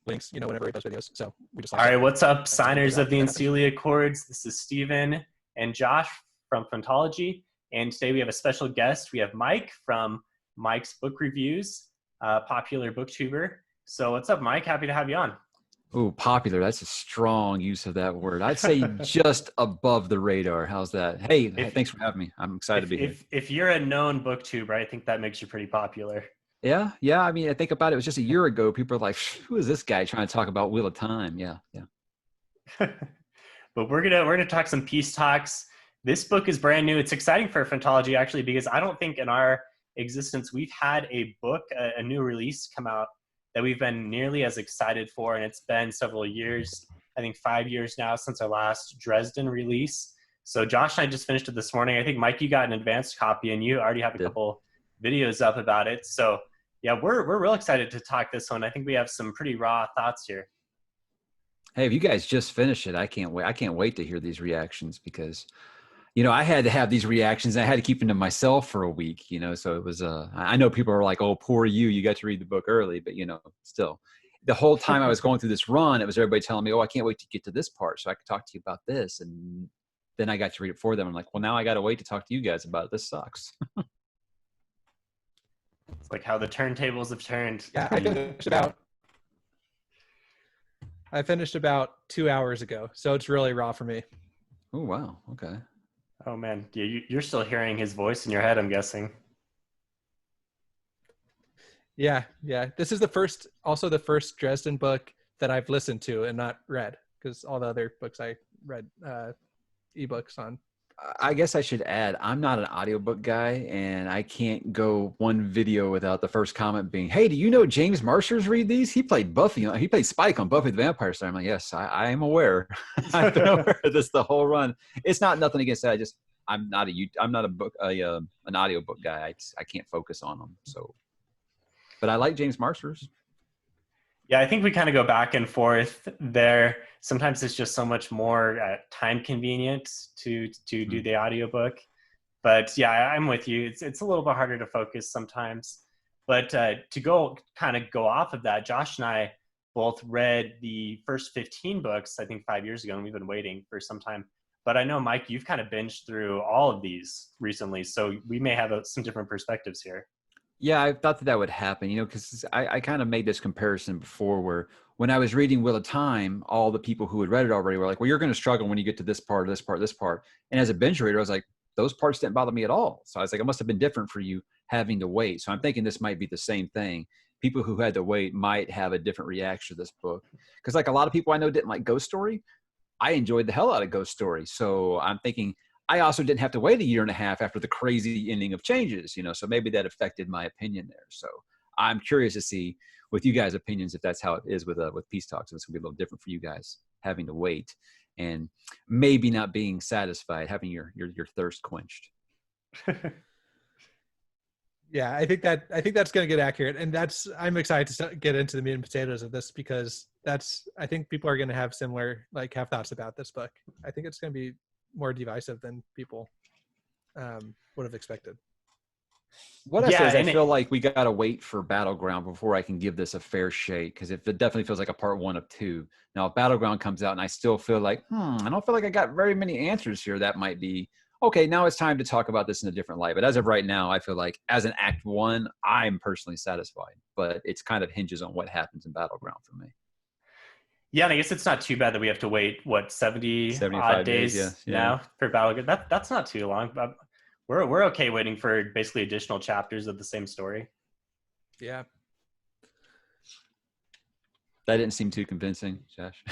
links, whenever he posts videos. So we just All right, what's up, signers of the Encelia Accords? This is Steven and Josh from Phantology, and today we have a special guest. We have Mike from Mike's Book Reviews, popular booktuber. So what's up, Mike? Happy to have you on. Oh, popular. That's a strong use of that word. I'd say just above the radar. How's that? Hey, thanks for having me. I'm excited to be here. If you're a known booktuber, I think that makes you pretty popular. Yeah. I mean, I think about it. It was just a year ago. People are like, who is this guy trying to talk about Wheel of Time? Yeah. But we're gonna talk some peace talks. This book is brand new. It's exciting for Phantology, actually, because I don't think in our existence we've had a book, a new release come out that we've been nearly as excited for. And it's been several years, I think 5 years now, since our last Dresden release. So Josh and I just finished it this morning. I think, Mike, you got an advanced copy and you already have a couple videos up about it. So yeah, we're real excited to talk this one. I think we have some pretty raw thoughts here. Hey, if you guys just finished it, I can't wait. I can't wait to hear these reactions because, I had to have these reactions. And I had to keep them to myself for a week, so it was, I know people are like, oh, poor you got to read the book early, but still the whole time I was going through this run, it was everybody telling me, oh, I can't wait to get to this part so I could talk to you about this. And then I got to read it for them. I'm like, well, now I got to wait to talk to you guys about it. This sucks. It's like how the turntables have turned. Yeah, I finished about 2 hours ago, so it's really raw for me. Oh, wow. Okay. Oh, man. Yeah, you're still hearing his voice in your head, I'm guessing. Yeah. This is the first Dresden book that I've listened to and not read, because all the other books I read ebooks on. I guess I should add, I'm not an audiobook guy, and I can't go one video without the first comment being, hey, do you know James Marshers read these? He played Buffy. He played Spike on Buffy the Vampire Slayer. I'm like, yes, I am aware. I've been aware of this the whole run. It's not nothing against that. I'm not an audiobook guy. I can't focus on them. So, but I like James Marshers. Yeah, I think we kind of go back and forth there. Sometimes it's just so much more time convenient to do the audiobook. But yeah, I'm with you. It's a little bit harder to focus sometimes. But to go off of that, Josh and I both read the first 15 books, I think 5 years ago, and we've been waiting for some time. But I know, Mike, you've kind of binged through all of these recently, so we may have some different perspectives here. Yeah, I thought that would happen, because I kind of made this comparison before where when I was reading Wheel of Time, all the people who had read it already were like, well, you're going to struggle when you get to this part, this part, this part. And as a binge reader, I was like, those parts didn't bother me at all. So I was like, it must have been different for you having to wait. So I'm thinking this might be the same thing. People who had to wait might have a different reaction to this book. Because like a lot of people I know didn't like Ghost Story. I enjoyed the hell out of Ghost Story. So I'm thinking, I also didn't have to wait a year and a half after the crazy ending of Changes, so maybe that affected my opinion there. So I'm curious to see with you guys' opinions if that's how it is with Peace Talks. It's gonna be a little different for you guys having to wait and maybe not being satisfied, having your thirst quenched. Yeah, I think that's going to get accurate, and I'm excited to get into the meat and potatoes of this because I think people are going to have similar have thoughts about this book. I think it's going to be more divisive than people would have expected. What I say is I feel like we got to wait for Battleground before I can give this a fair shake, because it definitely feels like a part 1 of 2. Now, if Battleground comes out and I still feel like, I don't feel like I got very many answers here, that might be, okay, now it's time to talk about this in a different light. But as of right now, I feel like as an Act 1, I'm personally satisfied. But it's kind of hinges on what happens in Battleground for me. Yeah, and I guess it's not too bad that we have to wait, 75 odd days now for Battleground. That's not too long. But we're okay waiting for basically additional chapters of the same story. Yeah. That didn't seem too convincing, Josh.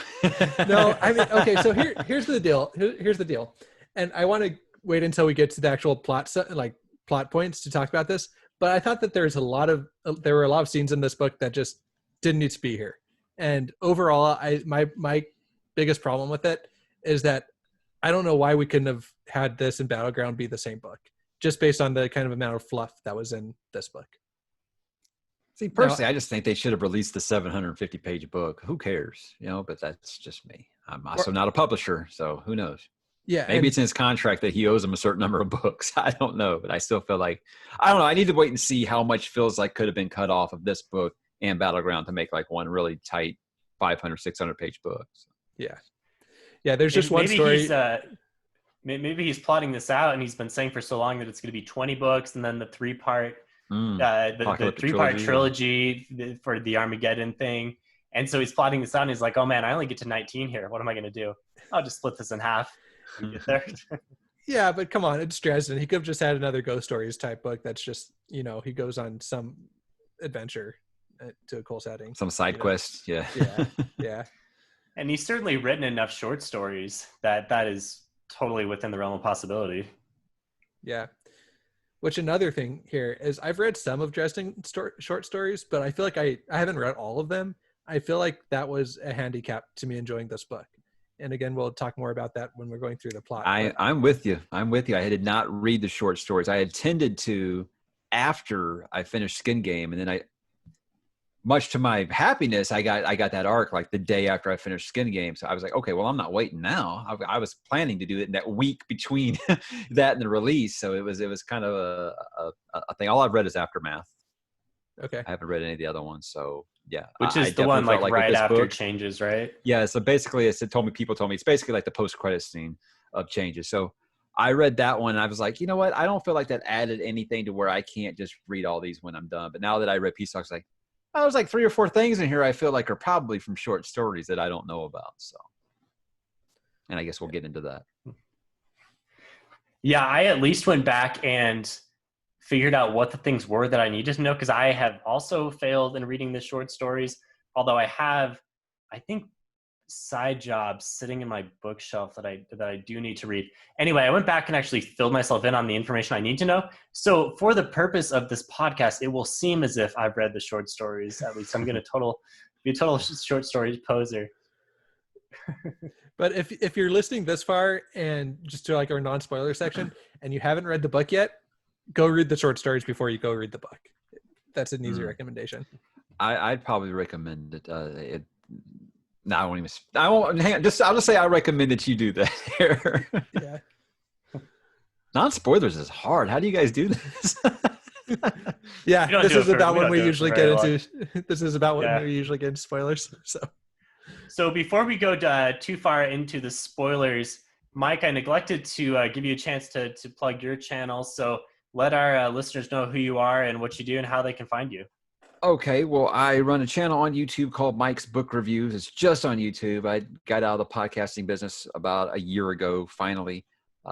No, I mean, okay, so here's the deal. Here's the deal. And I want to wait until we get to the actual plot points to talk about this. But I thought that there were a lot of scenes in this book that just didn't need to be here. And overall, my biggest problem with it is that I don't know why we couldn't have had this and Battleground be the same book, just based on the kind of amount of fluff that was in this book. See, personally, I just think they should have released the 750-page book. Who cares? But that's just me. I'm also not a publisher, so who knows? Yeah, maybe it's in his contract that he owes him a certain number of books. I don't know, but I still feel like, I don't know. I need to wait and see how much feels like could have been cut off of this book and Battleground to make like one really tight 500, 600 page book. So. Yeah. Yeah. There's just one maybe story. Maybe he's plotting this out, and he's been saying for so long that it's going to be 20 books, and then the three-part trilogy for the Armageddon thing. And so he's plotting this out, and he's like, "Oh man, I only get to 19 here. What am I going to do? I'll just split this in half and get there." Yeah, but come on, it's Dresden. He could have just had another Ghost Stories type book. That's just, he goes on some adventure to a cool setting, some side quest. Yeah. Yeah. And he's certainly written enough short stories that is totally within the realm of possibility. Yeah. Which another thing here is I've read some of Dresden short stories, but I feel like I haven't read all of them. I feel like that was a handicap to me enjoying this book. And again, we'll talk more about that when we're going through the plot. I'm with you. I did not read the short stories. I intended to after I finished Skin Game, and then much to my happiness, I got that arc like the day after I finished Skin Game. So I was like, okay, well, I'm not waiting now. I was planning to do it in that week between that and the release. So it was kind of a thing. All I've read is Aftermath. Okay. I haven't read any of the other ones. So yeah. Which is the one like right after Changes, right? Yeah. So basically people told me it's basically like the post-credit scene of Changes. So I read that one and I was like, you know what? I don't feel like that added anything to where I can't just read all these when I'm done. But now that I read Peace Talk, I was like, oh, there's like 3 or 4 things in here I feel like are probably from short stories that I don't know about. So, and I guess we'll get into that. Yeah, I at least went back and figured out what the things were that I needed to know, because I have also failed in reading the short stories, although I have, I think, side jobs sitting in my bookshelf that I do need to read. Anyway, I went back and actually filled myself in on the information I need to know. So for the purpose of this podcast, it will seem as if I've read the short stories. At least I'm going to be a total short stories poser. But if you're listening this far and just to like our non-spoiler section and you haven't read the book yet, go read the short stories before you go read the book. That's an easy recommendation. I'd probably recommend it. No, I won't even. I won't. Hang on. I'll just say I recommend that you do that here. Yeah. Non-spoilers is hard. How do you guys do this? Yeah, this is about when we usually get into. This is about when we usually get into spoilers. So before we go too far into the spoilers, Mike, I neglected to give you a chance to plug your channel. So let our listeners know who you are and what you do and how they can find you. Okay, well, I run a channel on YouTube called Mike's Book Reviews. It's just on YouTube. I got out of the podcasting business about a year ago, finally,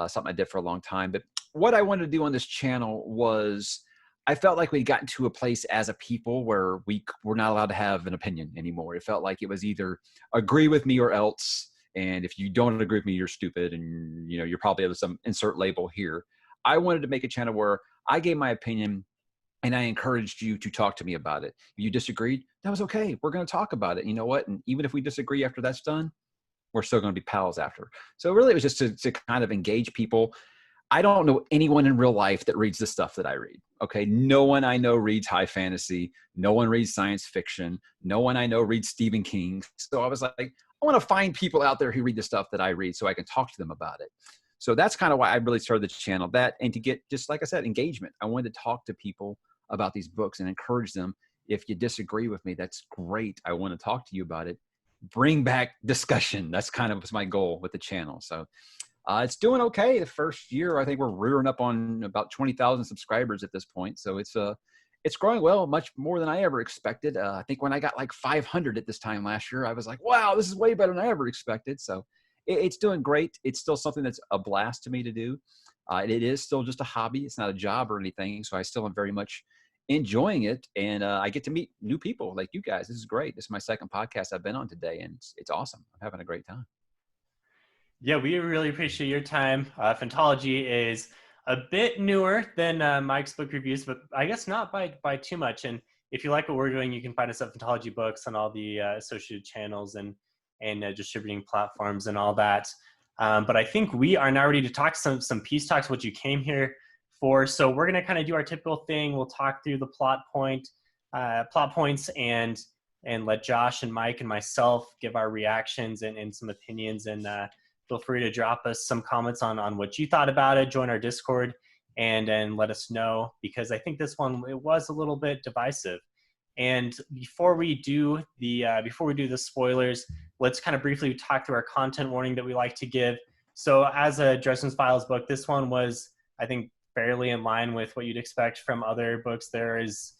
something I did for a long time. But what I wanted to do on this channel was I felt like we'd gotten to a place as a people where we were not allowed to have an opinion anymore. It felt like it was either agree with me or else. And if you don't agree with me, you're stupid. And, you're probably have some insert label here. I wanted to make a channel where I gave my opinion and I encouraged you to talk to me about it. If you disagreed, that was okay. We're going to talk about it. You know what? And even if we disagree after that's done, we're still going to be pals after. So really it was just to kind of engage people. I don't know anyone in real life that reads the stuff that I read. Okay. No one I know reads high fantasy. No one reads science fiction. No one I know reads Stephen King. So I was like, I want to find people out there who read the stuff that I read so I can talk to them about it. So that's kind of why I really started the channel, and to get, just like I said, engagement. I wanted to talk to people about these books and encourage them. If you disagree with me, that's great. I want to talk to you about it. Bring back discussion. That's kind of my goal with the channel. So it's doing okay. The first year, I think we're rearing up on about 20,000 subscribers at this point. So it's growing well, much more than I ever expected. I think when I got like 500 at this time last year, I was like, wow, this is way better than I ever expected. So it's doing great. It's still something that's a blast to me to do. It is still just a hobby. It's not a job or anything. So I still am very much enjoying it. And I get to meet new people like you guys. This is great. This is my second podcast I've been on today, and it's awesome. I'm having a great time. Yeah, we really appreciate your time. Phantology is a bit newer than Mike's Book Reviews, but I guess not by too much. And if you like what we're doing, you can find us at Phantology Books on all the associated channels and distributing platforms and all that. But I think we are now ready to talk some peace talks, what you came here for. So we're going to kind of do our typical thing. We'll talk through the plot points and let Josh and Mike and myself give our reactions and some opinions. And feel free to drop us some comments on what you thought about it. Join our Discord and let us know, because I think this one, it was a little bit divisive. And before we do the spoilers, let's kind of briefly talk through our content warning that we like to give. So as a Dresden Files book, this one was, I think, fairly in line with what you'd expect from other books. There is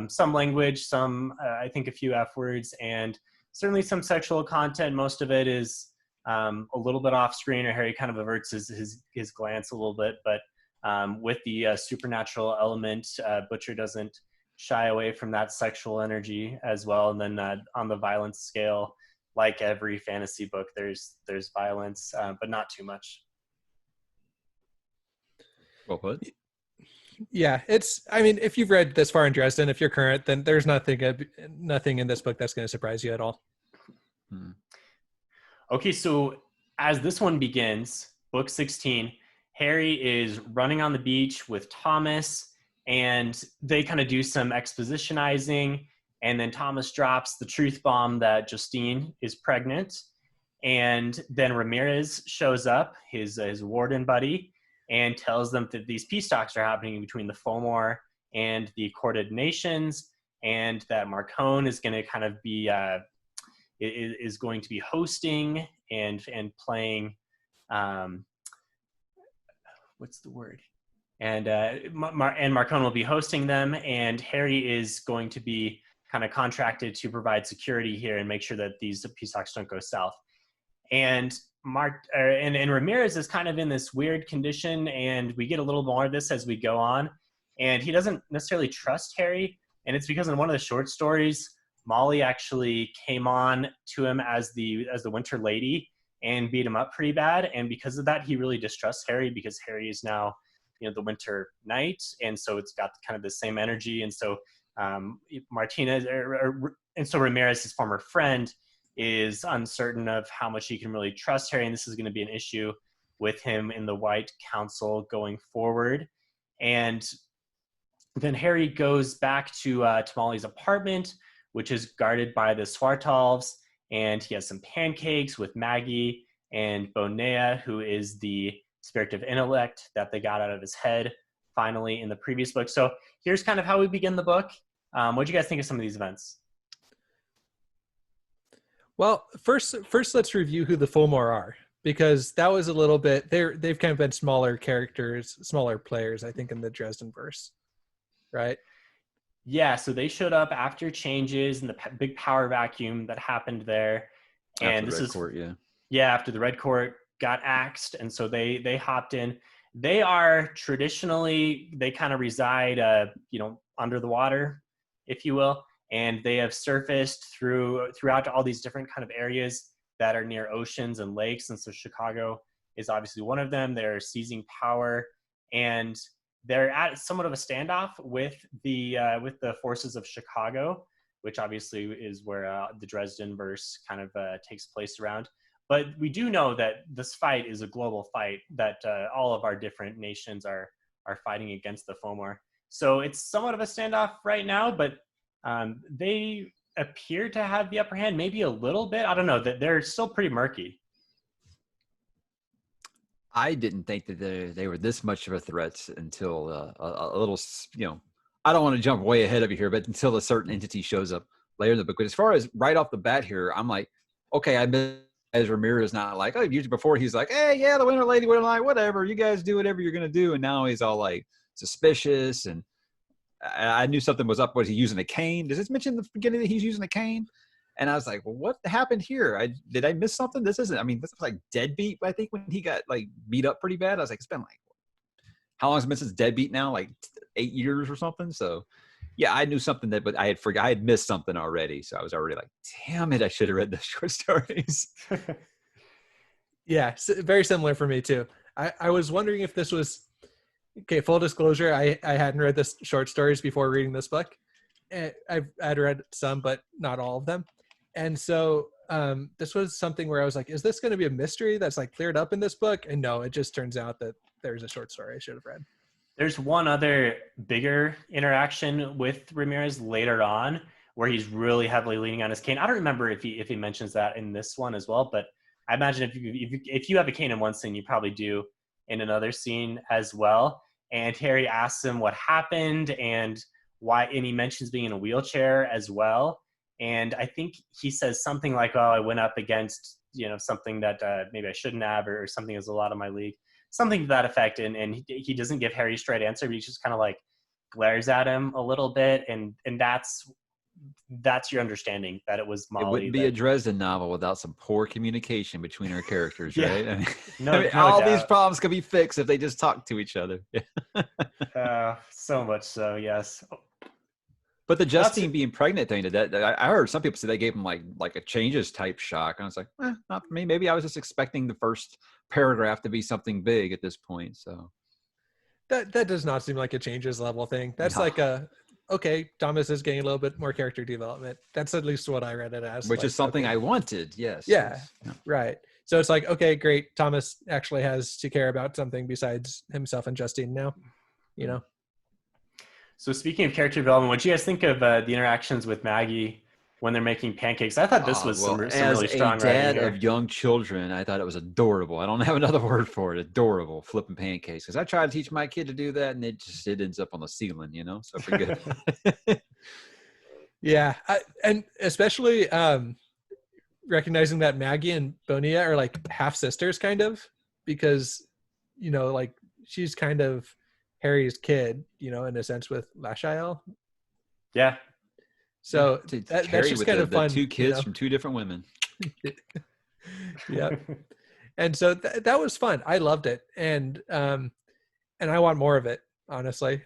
some language, I think a few F words, and certainly some sexual content. Most of it is a little bit off screen, or Harry kind of averts his glance a little bit. But with the supernatural element, Butcher doesn't shy away from that sexual energy as well. And then on the violence scale, like every fantasy book, there's violence, but not too much. Well put. Yeah, I mean, if you've read this far in Dresden, if you're current, then there's nothing in this book that's going to surprise you at all. Okay, so as this one begins, book 16, Harry is running on the beach with Thomas, and they kind of do some expositionizing, and then Thomas drops the truth bomb that Justine is pregnant, and then Ramirez shows up, his warden buddy, and tells them that these peace talks are happening between the Fomor and the Accorded Nations, and that Marcone is going to kind of be is going to be hosting and playing what's the word? And Marcone will be hosting them, and Harry is going to be kind of contracted to provide security here and make sure that these peace talks don't go south. And Ramirez is kind of in this weird condition, and we get a little more of this as we go on. And he doesn't necessarily trust Harry, and it's because in one of the short stories, Molly actually came on to him as the Winter Lady and beat him up pretty bad. And because of that, he really distrusts Harry, because Harry is now, the Winter Knight, and so it's got kind of the same energy. And so Martinez and so Ramirez, his former friend, is uncertain of how much he can really trust Harry, and this is going to be an issue with him in the White Council going forward. And then Harry goes back to Molly's apartment, which is guarded by the Swartalves, and he has some pancakes with Maggie and Bonea, who is the spirit of intellect that they got out of his head finally in the previous book. So here's kind of how we begin the book. What do you guys think of some of these events? Well, first let's review who the Fomor are, because that was a little bit, they've kind of been smaller characters, smaller players, I think, in the Dresden verse, right? Yeah, so they showed up after changes in the big power vacuum that happened there. And After the Red Court, yeah. Yeah, after the Red Court got axed, and so they hopped in. They are traditionally, they kind of reside, under the water, if you will. And they have surfaced throughout all these different kind of areas that are near oceans and lakes. And so Chicago is obviously one of them. They're seizing power, and they're at somewhat of a standoff with the forces of Chicago, which obviously is where the Dresden verse kind of takes place around. But we do know that this fight is a global fight, that all of our different nations are fighting against the Fomor. So it's somewhat of a standoff right now, but they appear to have the upper hand, maybe a little bit. I don't know, that they're still pretty murky. I didn't think that they were this much of a threat until a little, I don't want to jump way ahead of you here, but until a certain entity shows up later in the book. But as far as right off the bat here, I'm like, okay, I bet as Ramirez not like, usually before he's like, hey, yeah, the Winter Lady, whatever, you guys do whatever you're going to do. And now he's all like suspicious, and I knew something was up. Was he using a cane? Does this mention in the beginning that he's using a cane? And I was like, well, what happened here? Did I miss something? This is like Deadbeat, I think, when he got like beat up pretty bad. I was like, it's been like, how long has it been since Deadbeat now? Like 8 years or something. So yeah, I knew something but I had missed something already. So I was already like, damn it, I should have read the short stories. Yeah, very similar for me too. I was wondering if this was, okay, full disclosure, I hadn't read the short stories before reading this book. I'd read some, but not all of them. And so this was something where I was like, is this going to be a mystery that's like cleared up in this book? And no, it just turns out that there's a short story I should have read. There's one other bigger interaction with Ramirez later on where he's really heavily leaning on his cane. I don't remember if he mentions that in this one as well, but I imagine if you have a cane in one scene, you probably do in another scene as well. And Harry asks him what happened and why, and he mentions being in a wheelchair as well. And I think he says something like, oh, I went up against, something that maybe I shouldn't have, or something is a lot of my league, something to that effect. And he doesn't give Harry a straight answer, but he just kind of like glares at him a little bit. And that's your understanding that it was Molly. It wouldn't be a Dresden novel without some poor communication between our characters, right? I mean, no all doubt. these problems could be fixed if they just talk to each other. So much so, yes. But the Justine being pregnant thing, I heard some people say they gave him like a changes type shock. And I was like, not for me. Maybe I was just expecting the first paragraph to be something big at this point. So that does not seem like a changes level thing. That's like okay, Thomas is getting a little bit more character development. That's at least what I read it as. Which is something I wanted, yes. Yeah, right. So it's like, okay, great. Thomas actually has to care about something besides himself and Justine now, So speaking of character development, what do you guys think of the interactions with Maggie when they're making pancakes? I thought this was some really strong writing. As a dad here. of young children, I thought it was adorable. I don't have another word for it. Adorable, flipping pancakes. Because I try to teach my kid to do that, and it ends up on the ceiling, So pretty good. Yeah, and especially recognizing that Maggie and Bonilla are like half sisters, kind of, because like she's kind of Harry's kid, in a sense, with Lashael. Yeah. So that's just kind of fun. Two kids from two different women. Yeah. And so that was fun. I loved it, and I want more of it. Honestly,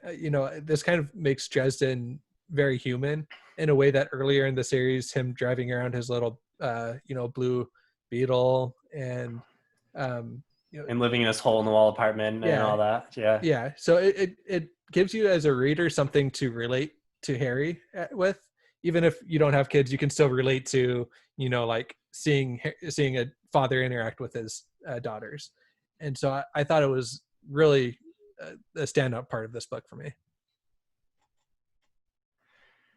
this kind of makes Dresden very human in a way that earlier in the series, him driving around his little, blue Beetle and and living in this hole in the wall apartment and all that. Yeah. So it gives you as a reader something to relate to Harry with. Even if you don't have kids, you can still relate to, like seeing a father interact with his daughters. And so I thought it was really a standout part of this book for me.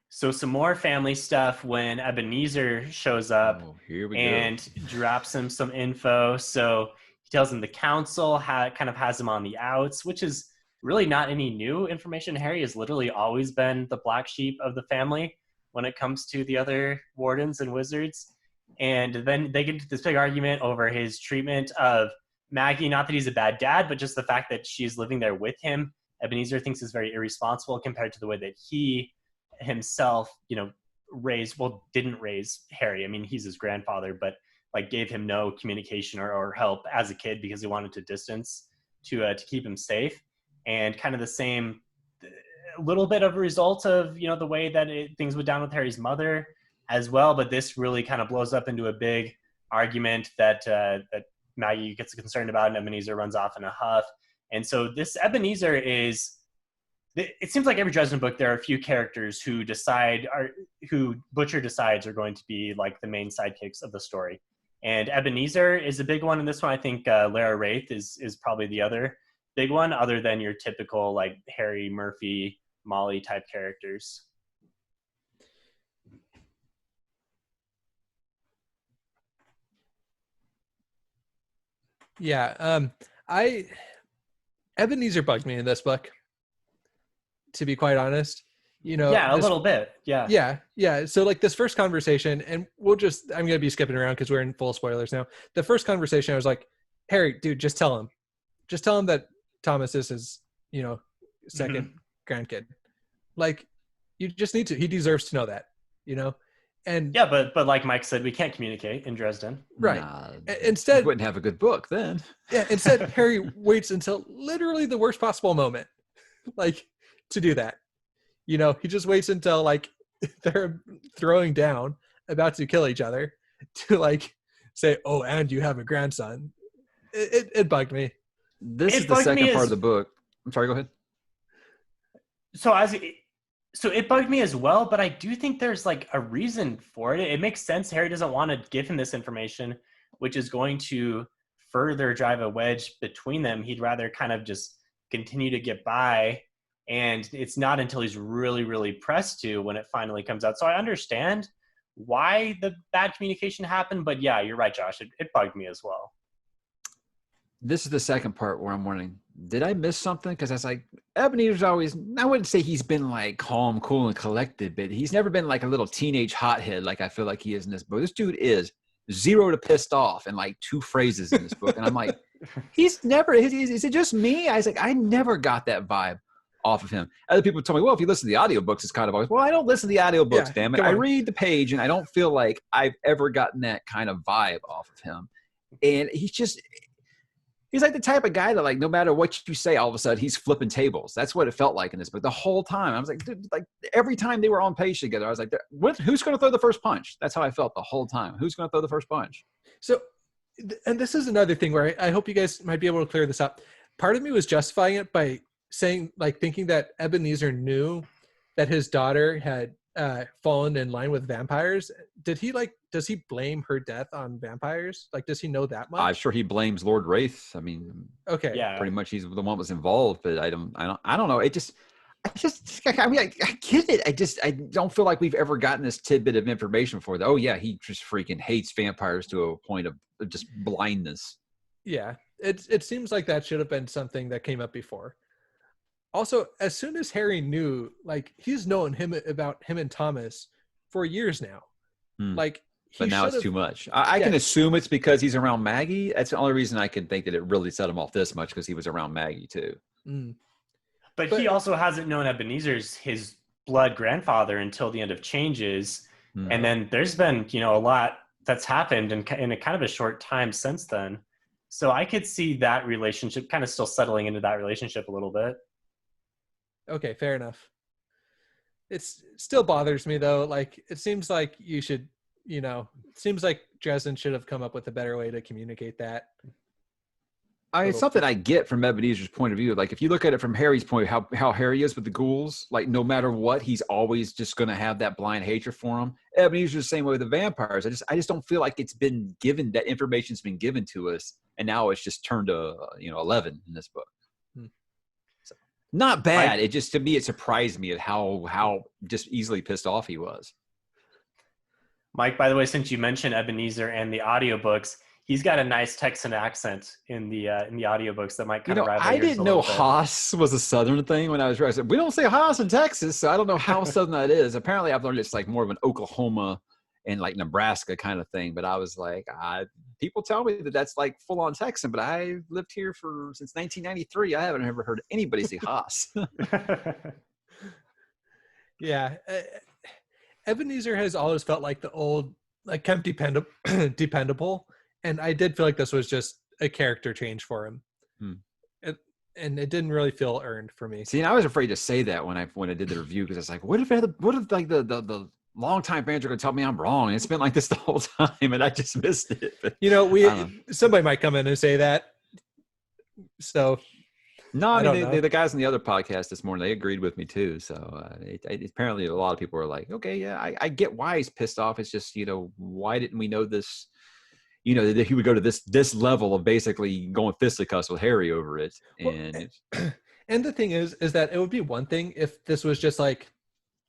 So some more family stuff when Ebenezer shows up and drops him some info. So he tells him the council kind of has him on the outs, which is really not any new information. Harry has literally always been the black sheep of the family when it comes to the other wardens and wizards. And then they get into this big argument over his treatment of Maggie. Not that he's a bad dad, but just the fact that she's living there with him. Ebenezer thinks is very irresponsible compared to the way that he himself, didn't raise Harry. I mean, he's his grandfather, but like gave him no communication or help as a kid because he wanted to distance to keep him safe. And kind of the same little bit of a result of, the way that things went down with Harry's mother as well. But this really kind of blows up into a big argument that Maggie gets concerned about, and Ebenezer runs off in a huff. And so this Ebenezer it seems like every Dresden book, there are a few characters who Butcher decides are going to be like the main sidekicks of the story. And Ebenezer is a big one in this one. I think Lara Wraith is probably the other big one, other than your typical like Harry, Murphy, Molly type characters. Yeah, Ebenezer bugged me in this book, to be quite honest. A little bit. Yeah. So like this first conversation, and I'm going to be skipping around because we're in full spoilers now. The first conversation, I was like, Harry, dude, just tell him that Thomas is his, second grandkid. Like, you just need to. He deserves to know that, And yeah, but like Mike said, we can't communicate in Dresden. Right. Instead, wouldn't have a good book then. Yeah. Instead, Harry waits until literally the worst possible moment, like, to do that. He just waits until like they're throwing down, about to kill each other, to like say, "Oh, and you have a grandson." It bugged me. This is the second part of the book. I'm sorry. Go ahead. So it bugged me as well, but I do think there's like a reason for it. It makes sense. Harry doesn't want to give him this information, which is going to further drive a wedge between them. He'd rather kind of just continue to get by. And it's not until he's really, really pressed to when it finally comes out. So I understand why the bad communication happened. But yeah, you're right, Josh. It bugged me as well. This is the second part where I'm wondering, did I miss something? Because I was like, Ebenezer's always, I wouldn't say he's been like calm, cool, and collected, but he's never been like a little teenage hothead like I feel like he is in this book. This dude is 0 to pissed off in like 2 phrases in this book. And I'm like, he's never, is it just me? I was like, I never got that vibe off of him. Other people told me, well, if you listen to the audiobooks, it's kind of always, well, I don't listen to the audiobooks, damn it. I read the page and I don't feel like I've ever gotten that kind of vibe off of him. And he's like the type of guy that like, no matter what you say, all of a sudden he's flipping tables. That's what it felt like in this book. The whole time I was like, dude, like every time they were on page together, I was like, who's going to throw the first punch? That's how I felt the whole time. Who's going to throw the first punch? So, and this is another thing where I hope you guys might be able to clear this up. Part of me was justifying it by saying, like, thinking that Ebenezer knew that his daughter had fallen in line with vampires. Does he blame her death on vampires? Like, does he know that much? I'm sure he blames Lord Wraith. I mean, okay, yeah, pretty much he's the one that was involved, but I don't know. I mean, I get it. I don't feel like we've ever gotten this tidbit of information before that. Oh yeah, he just freaking hates vampires to a point of just blindness. Yeah, it seems like that should have been something that came up before. Also, as soon as Harry knew, like, he's known about him and Thomas for years now. Like, but now it's too much. I can assume it's because he's around Maggie. That's the only reason I can think that it really set him off this much, because he was around Maggie too. But he also hasn't known Ebenezer's his blood grandfather until the end of Changes. And then there's been, a lot that's happened in a kind of a short time since then. So I could see that relationship kind of still settling into that relationship a little bit. Okay, fair enough. It still bothers me though. Like, it seems like you should, it seems like Dresden should have come up with a better way to communicate that. It's something I get from Ebenezer's point of view. Like, if you look at it from Harry's point, how Harry is with the ghouls, like, no matter what, he's always just going to have that blind hatred for them. Ebenezer's the same way with the vampires. I just don't feel like it's been given, that information's been given to us, and now it's just turned to 11 in this book. So, not bad. It just, to me, it surprised me at how just easily pissed off he was. Mike, by the way, since you mentioned Ebenezer and the audiobooks, he's got a nice Texan accent in the audiobooks that might kind of rival yours. I didn't know Haas was a Southern thing when I was writing. We don't say Haas in Texas, so I don't know how Southern that is. Apparently, I've learned it's like more of an Oklahoma and like Nebraska kind of thing. But I was like, people tell me that that's like full on Texan, but I lived here since 1993. I haven't ever heard anybody say Haas. Yeah. Ebenezer has always felt like the old, like, kind of dependable. And I did feel like this was just a character change for him. And it didn't really feel earned for me. See, and I was afraid to say that when I did the review, because I was like, what if like the longtime fans are going to tell me I'm wrong? And it's been like this the whole time, and I just missed it. But, somebody might come in and say that. So. No, I mean, the guys on the other podcast this morning, they agreed with me too. So apparently a lot of people are like, okay, yeah, I get why he's pissed off. It's just, why didn't we know this, that he would go to this level of basically going fisticuffs with Harry over it. And the thing is that it would be one thing if this was just like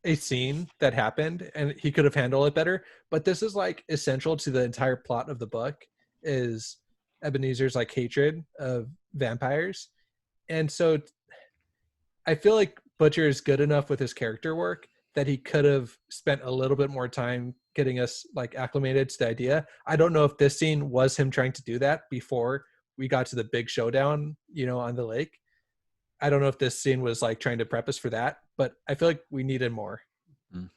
a scene that happened and he could have handled it better. But this is like essential to the entire plot of the book, is Ebenezer's like hatred of vampires. And so I feel like Butcher is good enough with his character work that he could have spent a little bit more time getting us like acclimated to the idea. I don't know if this scene was him trying to do that before we got to the big showdown, on the lake. I don't know if this scene was like trying to prep us for that, but I feel like we needed more.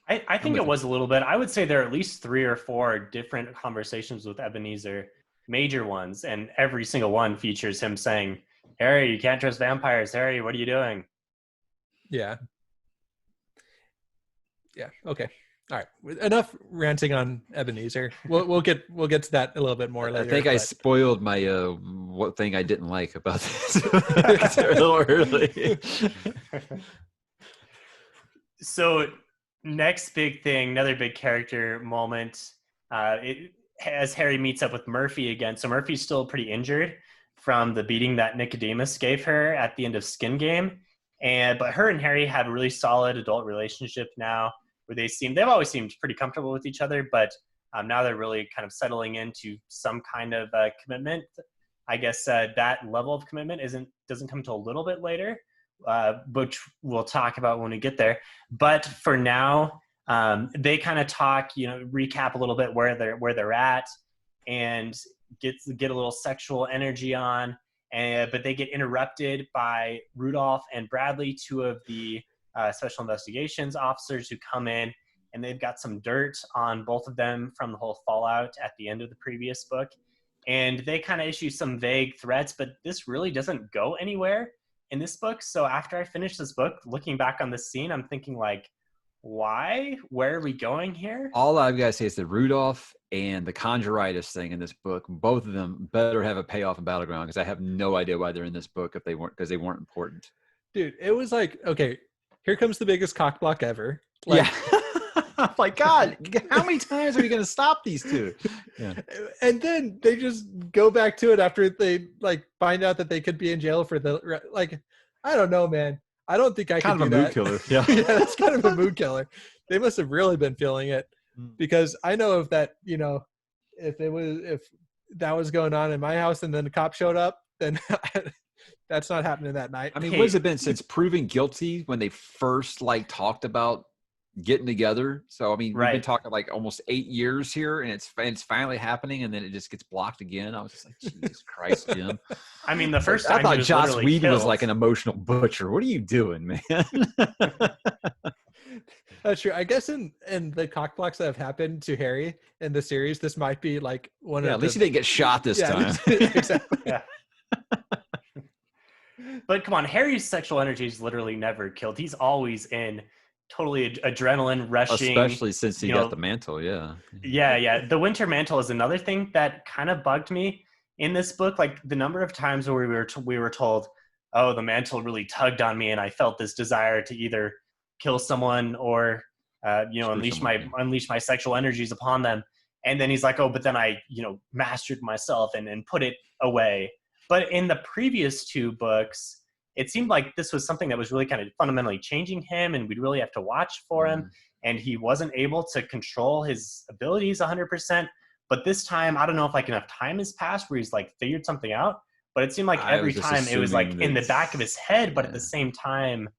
I think it was a little bit. I would say there are at least 3 or 4 different conversations with Ebenezer, major ones, and every single one features him saying, Harry, you can't trust vampires. Harry, what are you doing? Yeah. Yeah. Okay. All right. Enough ranting on Ebenezer. We'll get to that a little bit more later. I think I spoiled my what thing I didn't like about this a little early. So next big thing, another big character moment. As Harry meets up with Murphy again. So Murphy's still pretty injured from the beating that Nicodemus gave her at the end of Skin Game. But her and Harry have a really solid adult relationship now, where they've always seemed pretty comfortable with each other, but now they're really kind of settling into some kind of commitment. I guess that level of commitment doesn't come till a little bit later, which we'll talk about when we get there. But for now, they kind of talk, recap a little bit where they're at, and get a little sexual energy on. But they get interrupted by Rudolph and Bradley, two of the special investigations officers who come in, and they've got some dirt on both of them from the whole fallout at the end of the previous book. And they kind of issue some vague threats, but this really doesn't go anywhere in this book. So after I finished this book, looking back on this scene, I'm thinking like, why? Where are we going here? All I've got to say is that Rudolph and the Conjuritis thing in this book, both of them better have a payoff in Battleground, because I have no idea why they're in this book because they weren't important. Dude, it was like, okay, here comes the biggest cock block ever. Like, yeah. I'm like, God, how many times are we going to stop these two? Yeah. And then they just go back to it after they like find out that they could be in jail for the, like, I don't know, man. I don't think I kind could of do a that. mood killer. Yeah. Yeah, that's kind of a mood killer. They must have really been feeling it, because I know if that, if that was going on in my house and then the cop showed up, then that's not happening that night. I mean, what has it been since proving guilty when they first like talked about getting together? So I mean, we've been talking like almost 8 years here, and it's finally happening, and then it just gets blocked again. I was just like, Jesus Christ, Jim. I mean, the first time I thought Joss Whedon killed. was like an emotional butcher. What are you doing, man? That's true. I guess in the cock blocks that have happened to Harry in the series, this might be like one of at least he didn't get shot this time. Exactly. Yeah. But come on, Harry's sexual energy is literally never killed. He's always in totally adrenaline rushing. Especially since he got the mantle, yeah. Yeah. The winter mantle is another thing that kind of bugged me in this book. Like the number of times where we were told, oh, the mantle really tugged on me, and I felt this desire to either kill someone or unleash my sexual energies upon them. And then he's like, oh, but then I mastered myself and put it away. But in the previous two books, it seemed like this was something that was really kind of fundamentally changing him, and we'd really have to watch for him. And he wasn't able to control his abilities 100%. But this time, I don't know if like enough time has passed where he's like figured something out. But it seemed like every time it was like in the back of his head, but at the same time,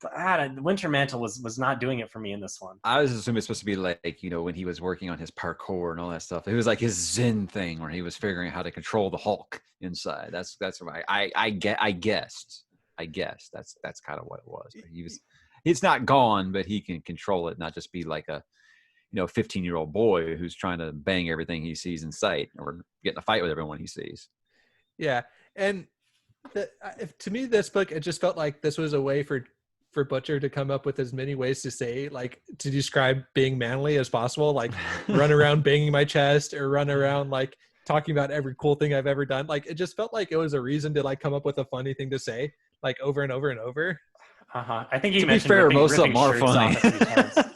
the Winter Mantle was not doing it for me in this one. I was assuming it's supposed to be like, when he was working on his parkour and all that stuff. It was like his Zen thing where he was figuring out how to control the Hulk inside. That's why I guessed. That's kind of what it was. But it's not gone, but he can control it, not just be like a 15-year-old boy who's trying to bang everything he sees in sight or get in a fight with everyone he sees. Yeah. And to me, this book, it just felt like this was a way for Butcher to come up with as many ways to say, like, to describe being manly as possible, like run around banging my chest or run around like talking about every cool thing I've ever done. Like, it just felt like it was a reason to like come up with a funny thing to say, like over and over and over. I think you mentioned fair, most of them are funny. funny.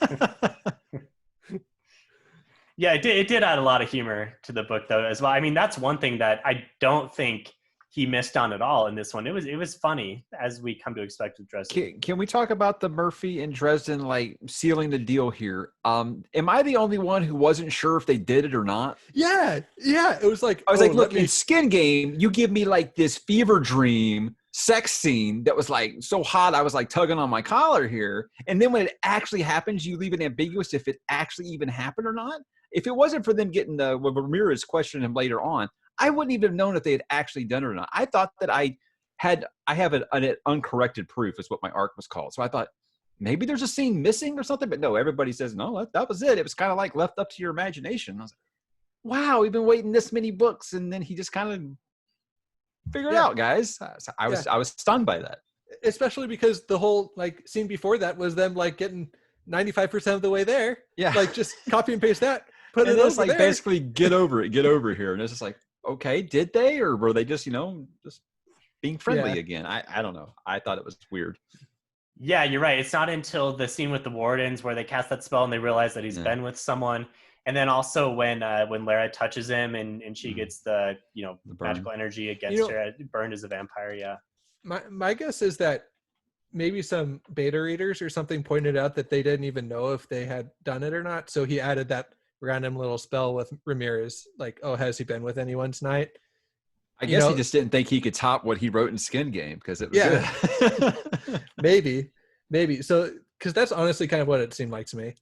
Yeah, it did add a lot of humor to the book though as well. I mean, that's one thing that I don't think he missed on at all in this one. It was funny, as we come to expect with Dresden. Can we talk about the Murphy and Dresden like sealing the deal here? Am I the only one who wasn't sure if they did it or not? Yeah. It was like I was like, look, in Skin Game, you give me like this fever dream sex scene that was like so hot, I was like tugging on my collar here. And then when it actually happens, you leave it ambiguous if it actually even happened or not. If it wasn't for them getting when Ramirez questioned him later on, I wouldn't even have known if they had actually done it or not. I thought that I have an uncorrected proof is what my arc was called. So I thought maybe there's a scene missing or something, but no, everybody says, no, that was it. It was kind of like left up to your imagination. I was like, wow, we've been waiting this many books. And then he just kind of figured it out, guys. I was stunned by that. Especially because the whole like scene before that was them like getting 95% of the way there. Yeah. Like just copy and paste that. Put and it it's over like there. Basically get over here. And it's just like, okay, did they, or were they just, just being friendly again? I don't know. I thought it was weird. Yeah, you're right. It's not until the scene with the wardens where they cast that spell and they realize that he's been with someone. And then also when Lara touches him and she gets the magical energy against her, burned as a vampire. Yeah. My guess is that maybe some beta readers or something pointed out that they didn't even know if they had done it or not. So he added that random little spell with Ramirez, like, oh, has he been with anyone tonight? I you guess he know, just didn't think he could top what he wrote in Skin Game because it was yeah, good. maybe. So, because that's honestly kind of what it seemed like to me,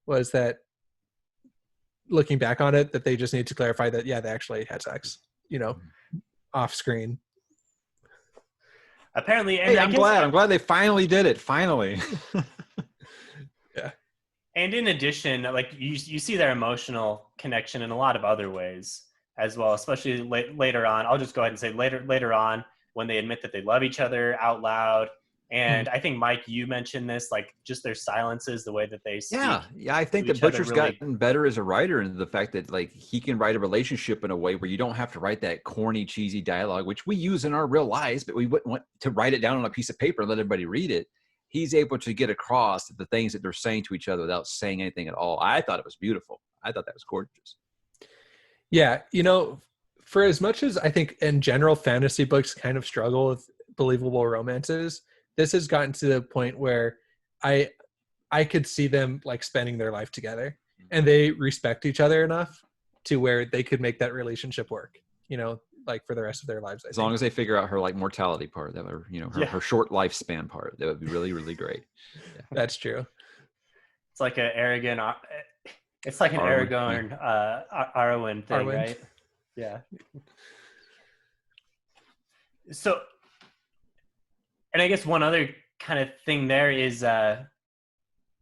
was that looking back on it, that they just need to clarify that, yeah, they actually had sex, off screen. Apparently, and Hey, I I'm guess, glad. I'm glad they finally did it. Finally. Yeah. and in addition, like you see their emotional connection in a lot of other ways as well, especially later on. I'll just go ahead and say later on when they admit that they love each other out loud. And I think, Mike, you mentioned this, like just their silences, the way that they speak Yeah. I think to that each other Butcher's really. gotten better as a writer, and the fact that like he can write a relationship in a way where you don't have to write that corny, cheesy dialogue, which we use in our real lives, but we wouldn't want to write it down on a piece of paper and let everybody read it. He's able to get across the things that they're saying to each other without saying anything at all. I thought it was beautiful. I thought that was gorgeous. Yeah, for as much as I think in general fantasy books kind of struggle with believable romances, this has gotten to the point where I could see them like spending their life together, and they respect each other enough to where they could make that relationship work, like for the rest of their lives. As long as they figure out her like mortality part, that would, her short lifespan part, that would be really, really great. Yeah. That's true. It's like an Aragorn. It's like an Aragorn, Arwen thing, Arwen. right? Yeah. So, and I guess one other kind of thing there is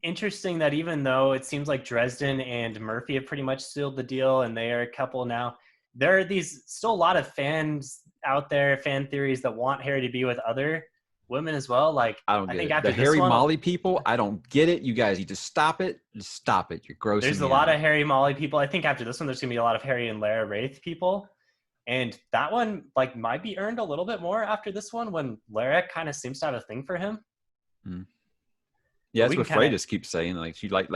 interesting that even though it seems like Dresden and Murphy have pretty much sealed the deal and they are a couple now, there are still a lot of fans out there, fan theories that want Harry to be with other women as well. Like, I think it. after the Harry Molly people, I don't get it. You guys need to stop it. Just stop it. You're grossing. There's a lot of Harry Molly people. I think after this one, there's gonna be a lot of Harry and Lara Wraith people. And that one like might be earned a little bit more after this one when Lara kind of seems to have a thing for him. Yeah, that's what Freydis keeps saying. Like she likes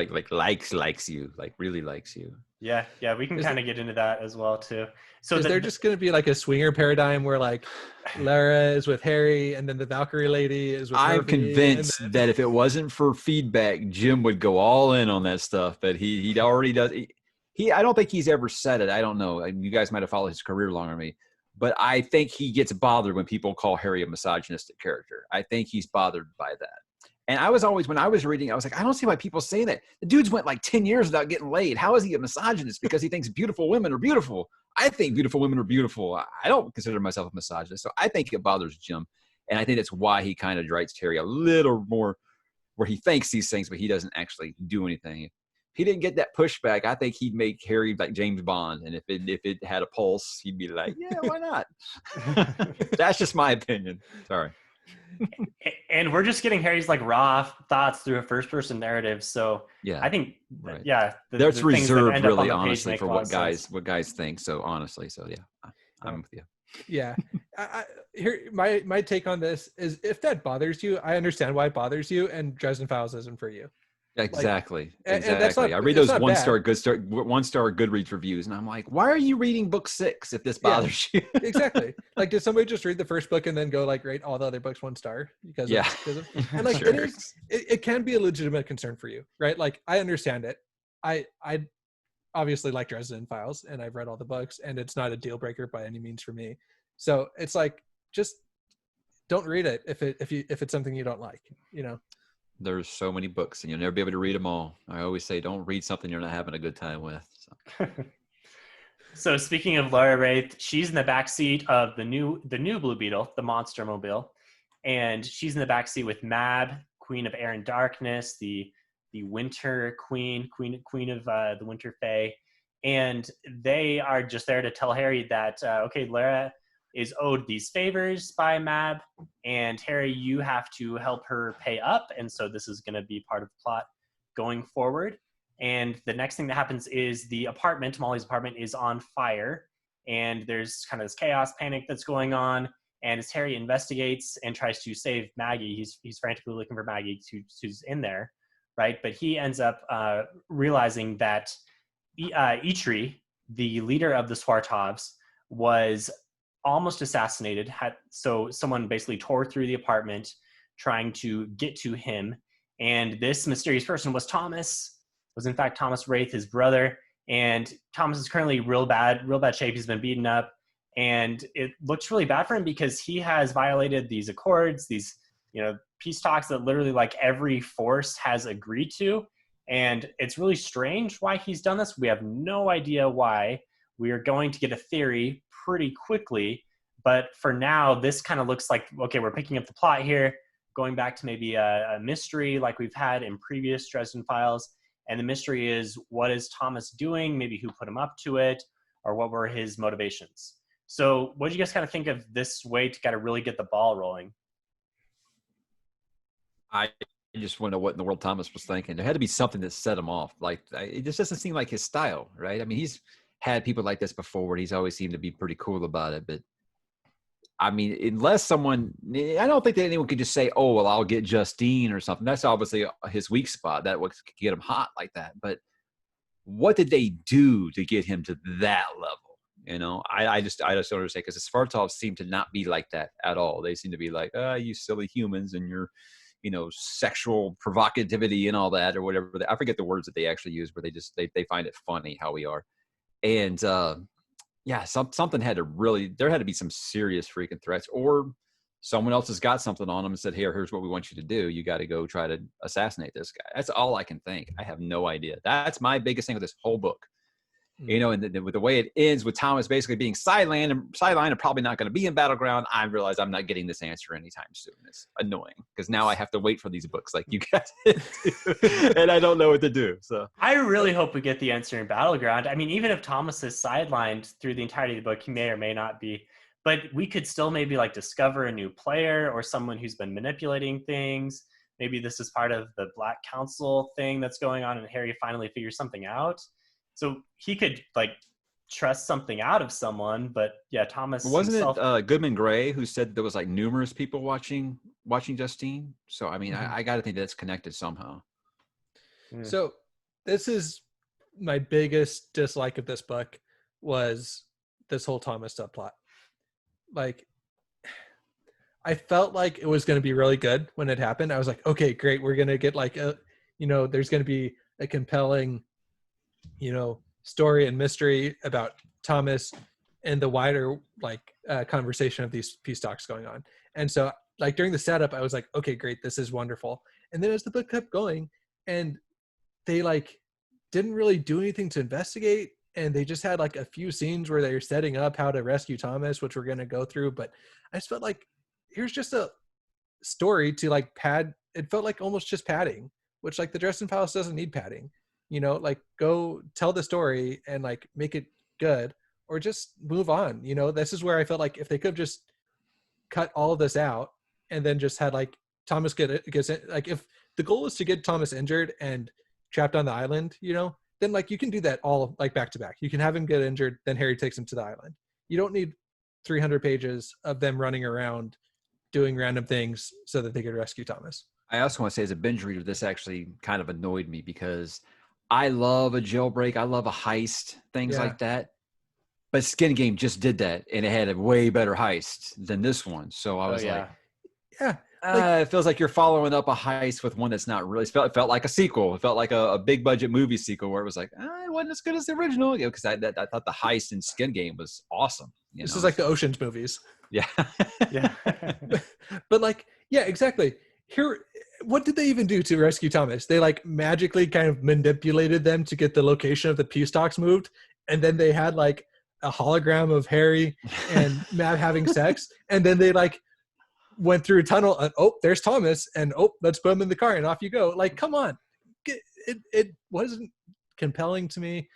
you, like really likes you. Yeah, we can kind of get into that as well too. So is there just going to be like a swinger paradigm where like Lara is with Harry and then the Valkyrie lady is with I'm Murphy, convinced that if it wasn't for feedback, Jim would go all in on that stuff. But he already does. I don't think he's ever said it. I don't know. You guys might have followed his career longer than me. But I think he gets bothered when people call Harry a misogynistic character. I think he's bothered by that. And I was always, when I was reading, I was like, I don't see why people say that. The dude's went like 10 years without getting laid. How is he a misogynist? Because he thinks beautiful women are beautiful. I think beautiful women are beautiful. I don't consider myself a misogynist. So I think it bothers Jim. And I think that's why he kind of writes Harry a little more where he thinks these things, but he doesn't actually do anything. If he didn't get that pushback, I think he'd make Harry like James Bond. And if it had a pulse, he'd be like, yeah, why not? That's just my opinion. Sorry. And we're just getting Harry's like raw thoughts through a first-person narrative. So yeah, I think, right. that's reserved really, honestly, for what guys think. So honestly, so yeah, I'm with you. Yeah, here my take on this is if that bothers you, I understand why it bothers you, and Dresden Files isn't for you. Exactly. And that's not, I read those one star Goodreads reviews, and I'm like, why are you reading book 6 if this bothers you? Exactly. Like, did somebody just read the first book and then go like rate all the other books 1 star because of and like sure. it can be a legitimate concern for you, right? Like I understand it. I obviously like Dresden Files and I've read all the books and it's not a deal breaker by any means for me. So it's like just don't read it if it's something you don't like, There's so many books and you'll never be able to read them all. I always say, don't read something you're not having a good time with. So speaking of Lara Wraith, she's in the backseat of the new Blue Beetle, the Monster Mobile, and she's in the backseat with Mab, Queen of Air and Darkness, the Winter Queen of the Winter Fae, and they are just there to tell Harry that Lara is owed these favors by Mab, and Harry, you have to help her pay up, and so this is going to be part of the plot going forward. And the next thing that happens is Molly's apartment is on fire, and there's kind of this chaos, panic that's going on, and as Harry investigates and tries to save Maggie, he's frantically looking for Maggie who's in there, right? But he ends up realizing that Eitri, the leader of the Swartovs, was almost assassinated. So someone basically tore through the apartment trying to get to him. And this mysterious person was in fact Thomas Wraith, his brother. And Thomas is currently real bad shape. He's been beaten up. And it looks really bad for him because he has violated these accords, these, peace talks that literally like every force has agreed to. And it's really strange why he's done this. We have no idea why. We are going to get a theory pretty quickly. But for now, this kind of looks like, okay, we're picking up the plot here, going back to maybe a mystery like we've had in previous Dresden Files. And the mystery is, what is Thomas doing? Maybe who put him up to it, or what were his motivations? So what do you guys kind of think of this way to kind of really get the ball rolling? I just want to know what in the world Thomas was thinking. There had to be something that set him off. Like, it just doesn't seem like his style, right? I mean, he's had people like this before where he's always seemed to be pretty cool about it. But I mean, unless someone, I don't think that anyone could just say, oh, well, I'll get Justine or something. That's obviously his weak spot. That would get him hot like that. But what did they do to get him to that level? I just don't understand, because the Svartovs seem to not be like that at all. They seem to be like, you silly humans and your, sexual provocativity and all that, or whatever. I forget the words that they actually use, where they find it funny how we are. And something had to really, there had to be some serious freaking threats, or someone else has got something on them and said, here's what we want you to do. You got to go try to assassinate this guy. That's all I can think. I have no idea. That's my biggest thing with this whole book. And with the way it ends, with Thomas basically being sidelined and probably not going to be in Battleground, I realize I'm not getting this answer anytime soon. It's annoying, because now I have to wait for these books like you guys do, and I don't know what to do. So I really hope we get the answer in Battleground. I mean, even if Thomas is sidelined through the entirety of the book, he may or may not be, but we could still maybe like discover a new player or someone who's been manipulating things. Maybe this is part of the Black Council thing that's going on, and Harry finally figures something out. So he could like trust something out of someone, but yeah, Thomas wasn't it Goodman Gray who said there was like numerous people watching Justine? So I mean, I got to think that's connected somehow. So this is my biggest dislike of this book, was this whole Thomas subplot. Like, I felt like it was going to be really good when it happened. I was like, okay, great, we're going to get like there's going to be a compelling story and mystery about Thomas and the wider conversation of these peace talks going on. And so like during the setup, I was like, okay, great, this is wonderful. And then as the book kept going, and they like didn't really do anything to investigate, and they just had like a few scenes where they were setting up how to rescue Thomas, which we're going to go through. But I just felt like here's just a story to like pad. It felt like almost just padding, which like the Dresden Files doesn't need padding. Like go tell the story and like make it good, or just move on. This is where I felt like if they could have just cut all of this out and then just had like Thomas gets in, like if the goal is to get Thomas injured and trapped on the island, then like you can do that all like back to back. You can have him get injured, then Harry takes him to the island. You don't need 300 pages of them running around doing random things so that they could rescue Thomas. I also want to say, as a binge reader, this actually kind of annoyed me, because I love a jailbreak. I love a heist, things like that. But Skin Game just did that, and it had a way better heist than this one. So I was it feels like you're following up a heist with one that's not really. It felt like a sequel. It felt like a big budget movie sequel where it was like, it wasn't as good as the original. Because I thought the heist in Skin Game was awesome. This is like the Ocean's movies. Yeah. Yeah. But like, yeah, exactly. Here, what did they even do to rescue Thomas? They like magically kind of manipulated them to get the location of the peace talks moved, and then they had like a hologram of Harry and Matt having sex, and then they like went through a tunnel and there's Thomas, and let's put him in the car and off you go. Like, come on, it wasn't compelling to me.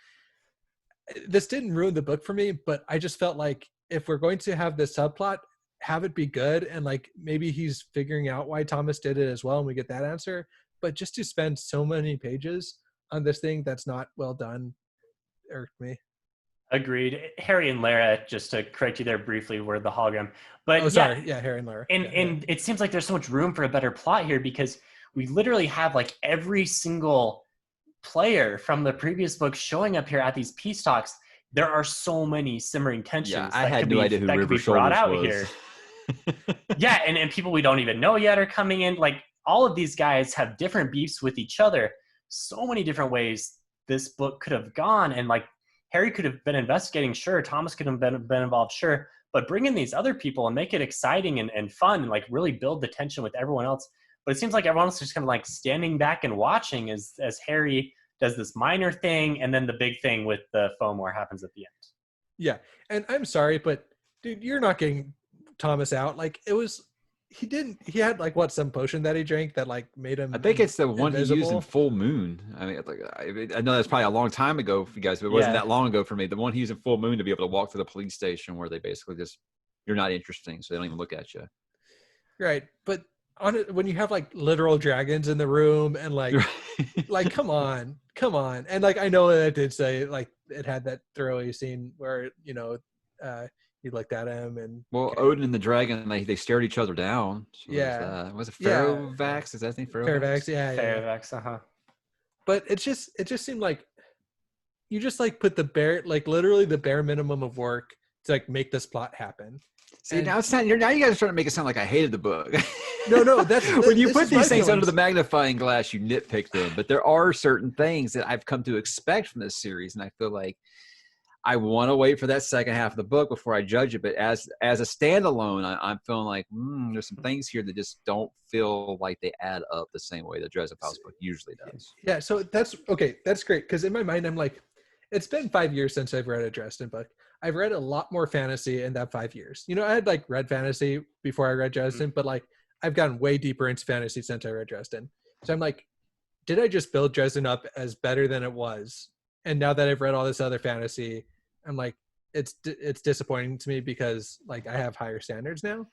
This didn't ruin the book for me, but I just felt like if we're going to have this subplot, have it be good, and like maybe he's figuring out why Thomas did it as well, and we get that answer. But just to spend so many pages on this thing that's not well done irked me. Agreed. Harry and Lara, just to correct you there briefly, were the hologram. But Harry and Lara. And it seems like there's so much room for a better plot here, because we literally have like every single player from the previous book showing up here at these peace talks. There are so many simmering tensions. Yeah, I had no idea who River Shoulders was. Here. Yeah, and people we don't even know yet are coming in. Like, all of these guys have different beefs with each other. So many different ways this book could have gone. And like, Harry could have been investigating, sure. Thomas could have been involved, sure. But bring in these other people and make it exciting and fun and like really build the tension with everyone else. But it seems like everyone else is just kind of like standing back and watching as Harry does this minor thing, and then the big thing with the Fomor happens at the end. Yeah, and I'm sorry, but dude, you're not getting Thomas out. Like he had like some potion that he drank that like made him. I think it's the one invisible. he used in Full Moon. I mean, I know that's probably a long time ago for you guys, but it wasn't that long ago for me. The one he used in Full Moon to be able to walk to the police station where they basically just, you're not interesting, so they don't even look at you. Right, but on it, when you have like literal dragons in the room and like like come on, and like I know that it did say like it had that throwaway scene where he looked at him and Odin and the dragon, they stared each other down. So was it Ferrovax? Is that thing Ferrovax? Yeah, Ferrovax. But it just seemed like you just like put literally the bare minimum of work to like make this plot happen. See, now it's not. Now you guys are trying to make it sound like I hated the book. No, that's when you put these things under the magnifying glass, you nitpick them. But there are certain things that I've come to expect from this series, and I feel like I want to wait for that second half of the book before I judge it. But as a standalone, I'm feeling like there's some things here that just don't feel like they add up the same way the Dresden Files book usually does. Yeah, so that's okay. That's great because in my mind, I'm like, it's been 5 years since I've read a Dresden book. I've read a lot more fantasy in that 5 years. I had like read fantasy before I read Dresden, but like I've gotten way deeper into fantasy since I read Dresden. So I'm like, did I just build Dresden up as better than it was? And now that I've read all this other fantasy, I'm like, it's disappointing to me because like I have higher standards now.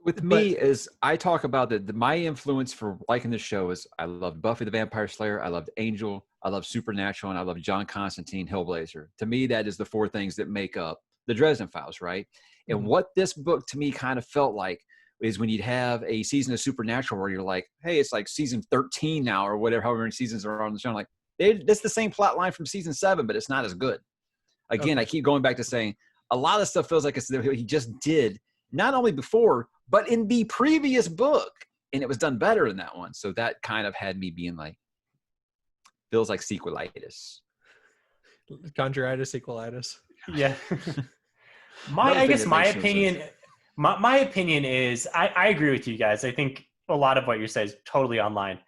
With me, is I talk about my influence for liking the show is I loved Buffy the Vampire Slayer, I loved Angel, I love Supernatural, and I love John Constantine, Hellblazer. To me, that is the four things that make up the Dresden Files, right? Mm-hmm. And what this book to me kind of felt like is when you'd have a season of Supernatural where you're like, hey, it's like season 13 now or whatever, however many seasons are on the show. I'm like, it's the same plot line from season 7, but it's not as good. Again, I keep going back to saying a lot of stuff feels like it's what he just did, not only before, but in the previous book. And it was done better in that one. So that kind of had me being like, feels like sequelitis. Conjuritis, sequelitis. Yeah. I guess my opinion is, I agree with you guys. I think a lot of what you say is totally online.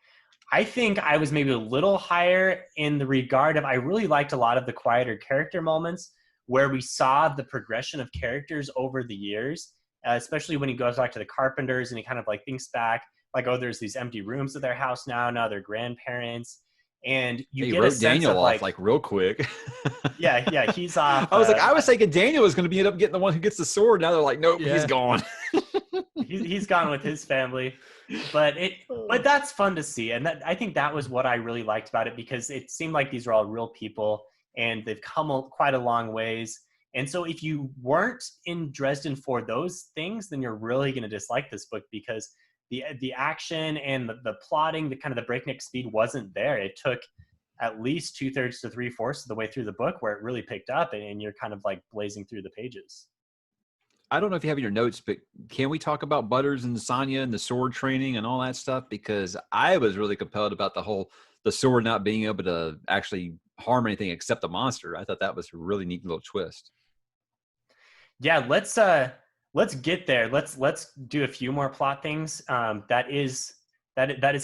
I think I was maybe a little higher in the regard of I really liked a lot of the quieter character moments where we saw the progression of characters over the years, especially when he goes back to the Carpenters and he kind of like thinks back like, oh, there's these empty rooms at their house now they're grandparents. And you get a sense Daniel of off real quick. yeah, he's off. I was I was thinking Daniel was going to end up getting the one who gets the sword. Now they're like, nope, he's gone. he's gone with his family. But that's fun to see. And I think that was what I really liked about it because it seemed like these are all real people and they've come quite a long ways. And so if you weren't in Dresden for those things, then you're really going to dislike this book because the action and the plotting, the kind of the breakneck speed wasn't there. It took at least 2/3 to 3/4 of the way through the book where it really picked up and you're kind of like blazing through the pages. I don't know if you have in your notes, but can we talk about Butters and Sonya and the sword training and all that stuff? Because I was really compelled about the sword not being able to actually harm anything except the monster. I thought that was a really neat little twist. Yeah, let's get there. Let's do a few more plot things. That is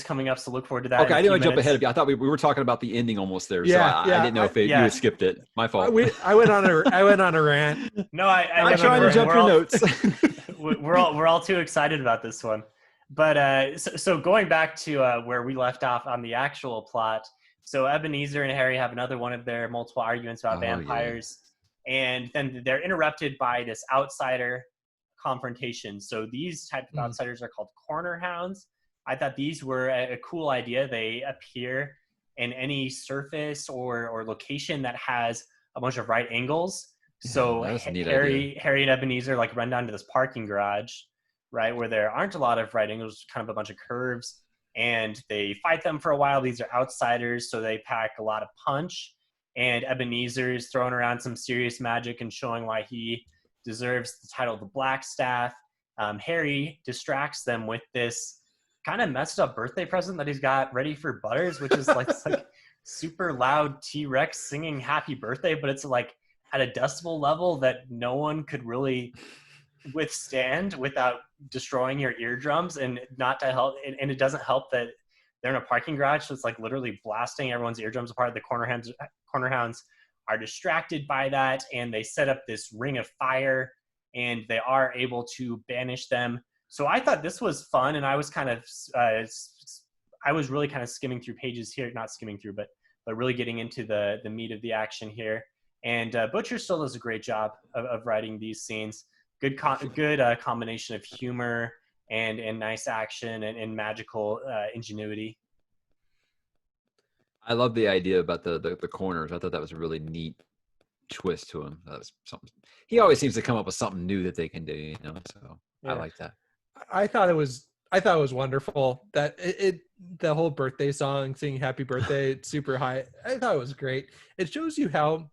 coming up, so look forward to that. Okay, I didn't want to jump ahead of you. I thought we were talking about the ending almost there. So I didn't know if you had skipped it. My fault. I went on a rant. No, I'm trying to jump your notes. we're all too excited about this one. But so going back to where we left off on the actual plot. So Ebenezer and Harry have another one of their multiple arguments about vampires. Yeah. And then they're interrupted by this outsider confrontation. So these type of outsiders are called corner hounds. I thought these were a cool idea. They appear in any surface or location that has a bunch of right angles. So Harry and Ebenezer like run down to this parking garage, right, where there aren't a lot of right angles, kind of a bunch of curves, and they fight them for a while. These are outsiders, so they pack a lot of punch. And Ebenezer's throwing around some serious magic and showing why he deserves the title of the Blackstaff. Harry distracts them with this kind of messed up birthday present that he's got ready for Butters, which is like super loud T-Rex singing happy birthday, but it's like at a decibel level that no one could really withstand without destroying your eardrums. And not to help, and it doesn't help that they're in a parking garage, so it's like literally blasting everyone's eardrums apart. The corner hounds are distracted by that, and they set up this ring of fire, and they are able to banish them. So I thought this was fun, and I was kind of I was really kind of skimming through pages here, not skimming through, but really getting into the meat of the action here. And Butcher still does a great job of writing these scenes. Good combination of humor and nice action and magical ingenuity. I love the idea about the corners. I thought that was a really neat twist to him. That was something. He always seems to come up with something new that they can do, you know. So yeah. I like that. I thought it was wonderful that the whole birthday song, singing happy birthday super high. I thought it was great. It shows you how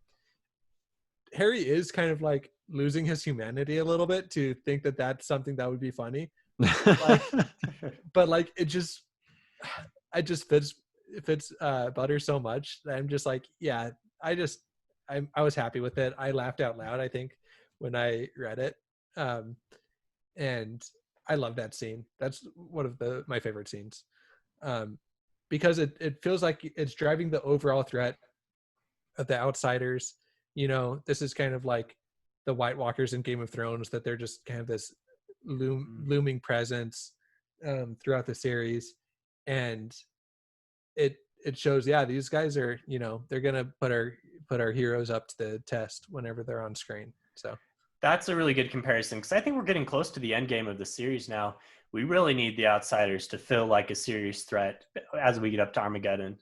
Harry is kind of like losing his humanity a little bit to think that that's something that would be funny. But like it just fits Butter so much that I'm just like, yeah, I was happy with it. I laughed out loud, I think, when I read it. And I love that scene. That's one of my favorite scenes. Because it feels like it's driving the overall threat of the outsiders. You know, this is kind of like the White Walkers in Game of Thrones, that they're just kind of this looming presence throughout the series. And it shows, yeah, these guys are, you know, they're gonna put our heroes up to the test whenever they're on screen. So that's a really good comparison, because I think we're getting close to the end game of the series now. We really need the outsiders to feel like a serious threat as we get up to Armageddon.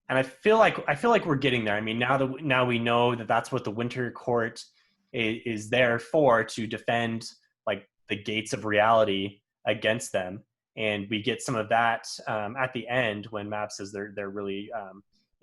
And I feel like we're getting there. I mean, now we know that that's what the Winter Court is there for, to defend like the gates of reality against them. And we get some of that at the end when Mab says they're really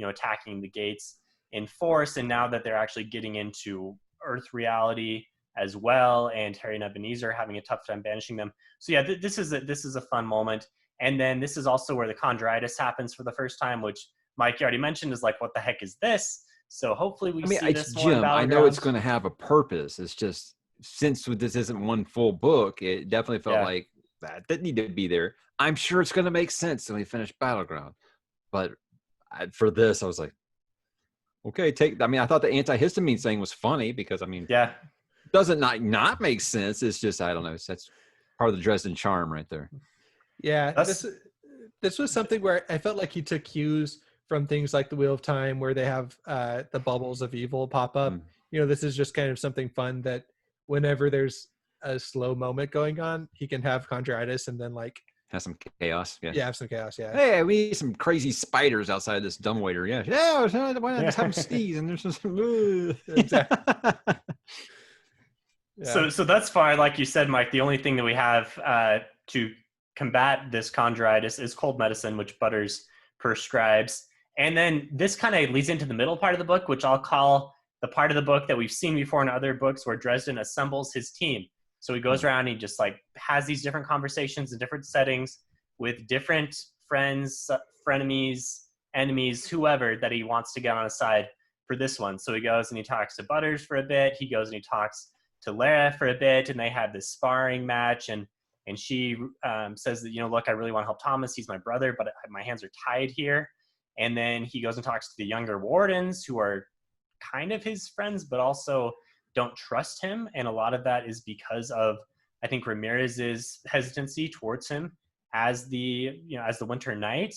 attacking the gates in force. And now that they're actually getting into Earth reality as well, and Harry and Ebenezer having a tough time banishing them. So yeah, this is a fun moment. And then this is also where the chondritis happens for the first time, which Mike, you already mentioned, is like, what the heck is this? So hopefully we see this more in Battlegrounds. I know it's going to have a purpose. It's just, since this isn't one full book, it definitely felt like that didn't need to be there. I'm sure it's going to make sense when we finish Battleground. But for this, I was like, okay, I thought the antihistamine thing was funny because, it doesn't not make sense. It's just, I don't know. That's part of the Dresden charm right there. Yeah, this was something where I felt like he took cues from things like the Wheel of Time, where they have the bubbles of evil pop up. You know, this is just kind of something fun that whenever there's a slow moment going on, he can have chondritis and then like have some chaos. Yeah, have some chaos. Yeah. Hey, we need some crazy spiders outside this dumbwaiter. Yeah. Why not just have them sneeze and there's just exactly. Yeah. So that's fine. Like you said, Mike, the only thing that we have to combat this chondritis is cold medicine, which Butters prescribes. And then this kind of leads into the middle part of the book, which I'll call the part of the book that we've seen before in other books, where Dresden assembles his team. So he goes around and he just like has these different conversations in different settings with different friends, frenemies, enemies, whoever that he wants to get on his side for this one. So he goes and he talks to Butters for a bit. He goes and he talks to Lara for a bit, and they have this sparring match. And she says that, look, I really want to help Thomas. He's my brother, but my hands are tied here. And then he goes and talks to the younger wardens, who are kind of his friends, but also don't trust him. And a lot of that is because of, I think, Ramirez's hesitancy towards him as the Winter Knight.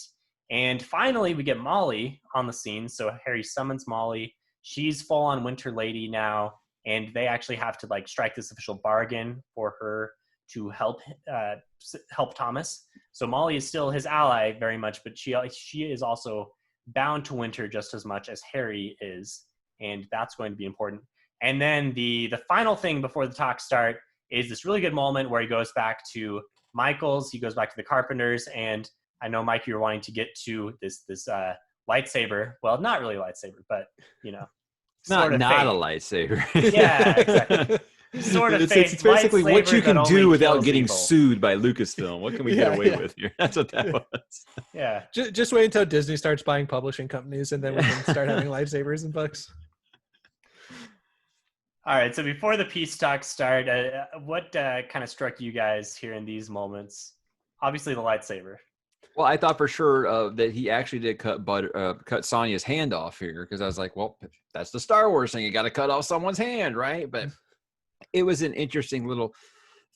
And finally, we get Molly on the scene. So Harry summons Molly. She's full on Winter Lady now, and they actually have to like strike this official bargain for her to help Thomas. So Molly is still his ally very much, but she is also bound to Winter just as much as Harry is, and that's going to be important. And then the final thing before the talks start is this really good moment where he goes back to Michael's, he goes back to the Carpenters, and I know, Mike, you were wanting to get to this lightsaber. Well, not really a lightsaber, but not a lightsaber. Yeah, exactly. Sword of It's Faith, basically what lightsaber you can that do only without kills getting evil. sued by Lucasfilm. What can we get away with here? That's what that was. Yeah. Just wait until Disney starts buying publishing companies, and then we can start having lightsabers in books. All right. So before the peace talks start, what kind of struck you guys here in these moments? Obviously, the lightsaber. Well, I thought for sure that he actually did cut Sonya's hand off here, because I was like, well, that's the Star Wars thing. You got to cut off someone's hand, right? But it was an interesting little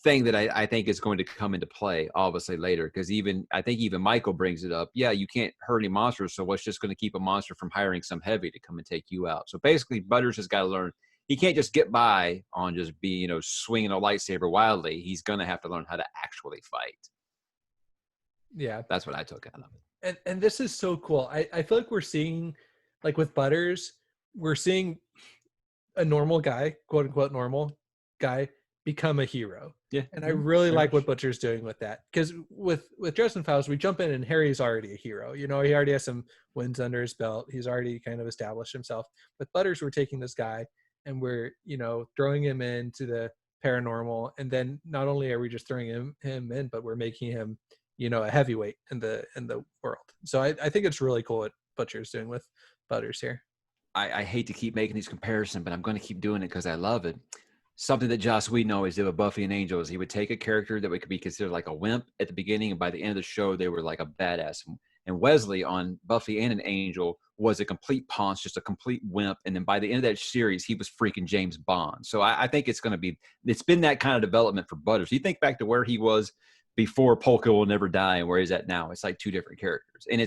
thing that I think is going to come into play, obviously, later, because I think even Michael brings it up. Yeah, you can't hurt any monsters, so what's just going to keep a monster from hiring some heavy to come and take you out? So basically, Butters has got to learn. He can't just get by on just swinging a lightsaber wildly. He's going to have to learn how to actually fight. Yeah, that's what I took out of it. And this is so cool. I feel like we're seeing, like with Butters, we're seeing a normal guy, quote unquote normal guy, become a hero. Yeah, and I really like what Butcher's doing with that, because with Dresden Files, we jump in and Harry's already a hero. He already has some wins under his belt. He's already kind of established himself. With Butters, we're taking this guy and we're throwing him into the paranormal, and then not only are we just throwing him in, but we're making him a heavyweight in the world. So I think it's really cool what Butcher's doing with Butters here. I hate to keep making these comparisons, but I'm going to keep doing it because I love it. Something that Joss Whedon always did with Buffy and Angel is he would take a character that could be considered like a wimp at the beginning, and by the end of the show, they were like a badass. And Wesley on Buffy and an Angel was a complete paunch, just a complete wimp. And then by the end of that series, he was freaking James Bond. So I think it's been that kind of development for Butters. You think back to where he was before Polka Will Never Die and where he's at now. It's like two different characters. And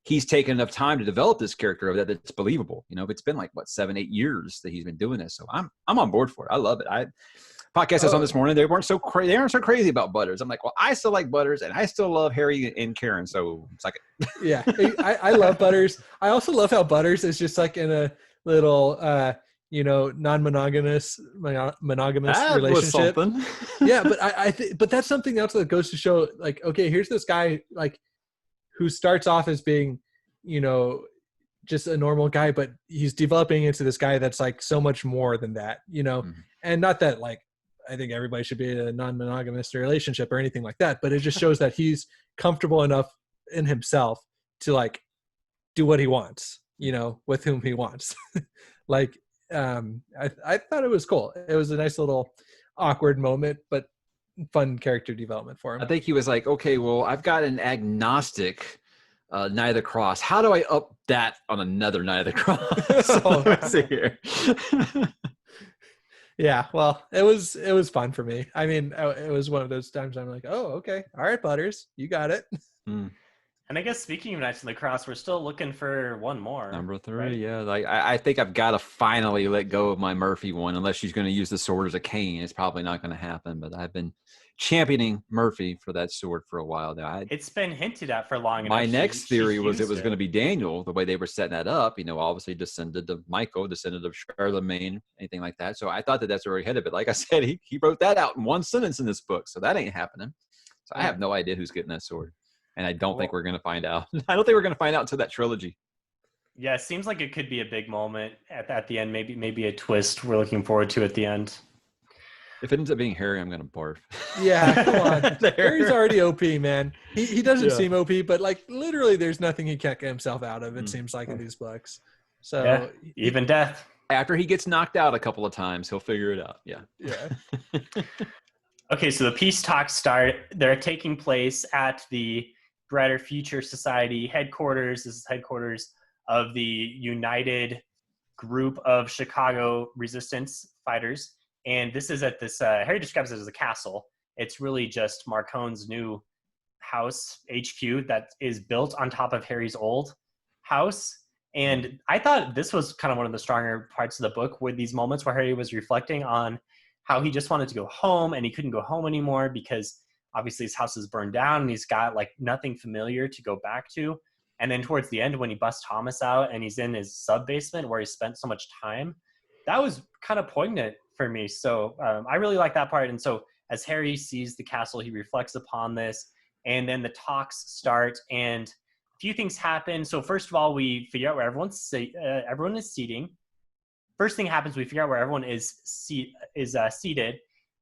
he's taken enough time to develop this character of that's believable. It's been like 7-8 years that he's been doing this. So I'm on board for it. I love it. Podcast was on this morning. They aren't so crazy about Butters. I'm like, well, I still like Butters and I still love Harry and Karen. So suck it. Yeah. I love Butters. I also love how Butters is just like in a little, non-monogamous That relationship. Was something. Yeah. But but that's something else that goes to show, like, okay, here's this guy, like, who starts off as being, just a normal guy, but he's developing into this guy that's like so much more than that, Mm-hmm. And not that, like, I think everybody should be in a non-monogamous relationship or anything like that, but it just shows that he's comfortable enough in himself to like do what he wants, with whom he wants. Like, I thought it was cool. It was a nice little awkward moment, but fun character development for him. I think he was like, okay, well, I've got an agnostic Knight of the Cross. How do I up that on another Knight of the Cross? So let's see here. Yeah, well, it was fun for me. I mean, it was one of those times I'm like, oh, okay, all right, Butters, you got it. Mm. And I guess speaking of Knights of the Cross, we're still looking for one more. Number 3, right? yeah. Like I think I've got to finally let go of my Murphy one, unless she's going to use the sword as a cane. It's probably not going to happen. But I've been championing Murphy for that sword for a while now. It's been hinted at for long enough. My next theory was it was it. going to be Daniel, the way they were setting that up. Obviously descended of Michael, descended of Charlemagne, anything like that. So I thought that's where he headed. But like I said, he wrote that out in one sentence in this book. So that ain't happening. So I have no idea who's getting that sword. And I don't think we're going to find out. I don't think we're going to find out until that trilogy. Yeah, it seems like it could be a big moment at the end. Maybe a twist we're looking forward to at the end. If it ends up being Harry, I'm going to barf. Yeah, come on. Harry's already OP, man. He doesn't seem OP, but like literally there's nothing he can't get himself out of, it seems like, in these books. So yeah, even death. After he gets knocked out a couple of times, he'll figure it out. Yeah. Yeah. Okay, so the peace talks start. They're taking place at the Brighter Future Society headquarters. This is headquarters of the United Group of Chicago Resistance Fighters. And this is at this, Harry describes it as a castle. It's really just Marcone's new house, HQ, that is built on top of Harry's old house. And I thought this was kind of one of the stronger parts of the book, with these moments where Harry was reflecting on how he just wanted to go home and he couldn't go home anymore because obviously his house is burned down and he's got like nothing familiar to go back to. And then towards the end, when he busts Thomas out and he's in his sub basement where he spent so much time, that was kind of poignant for me. So I really like that part. And so as Harry sees the castle, he reflects upon this, and then the talks start and a few things happen. So first of all, we figure out where everyone is seating. first thing happens, we figure out where everyone is seated,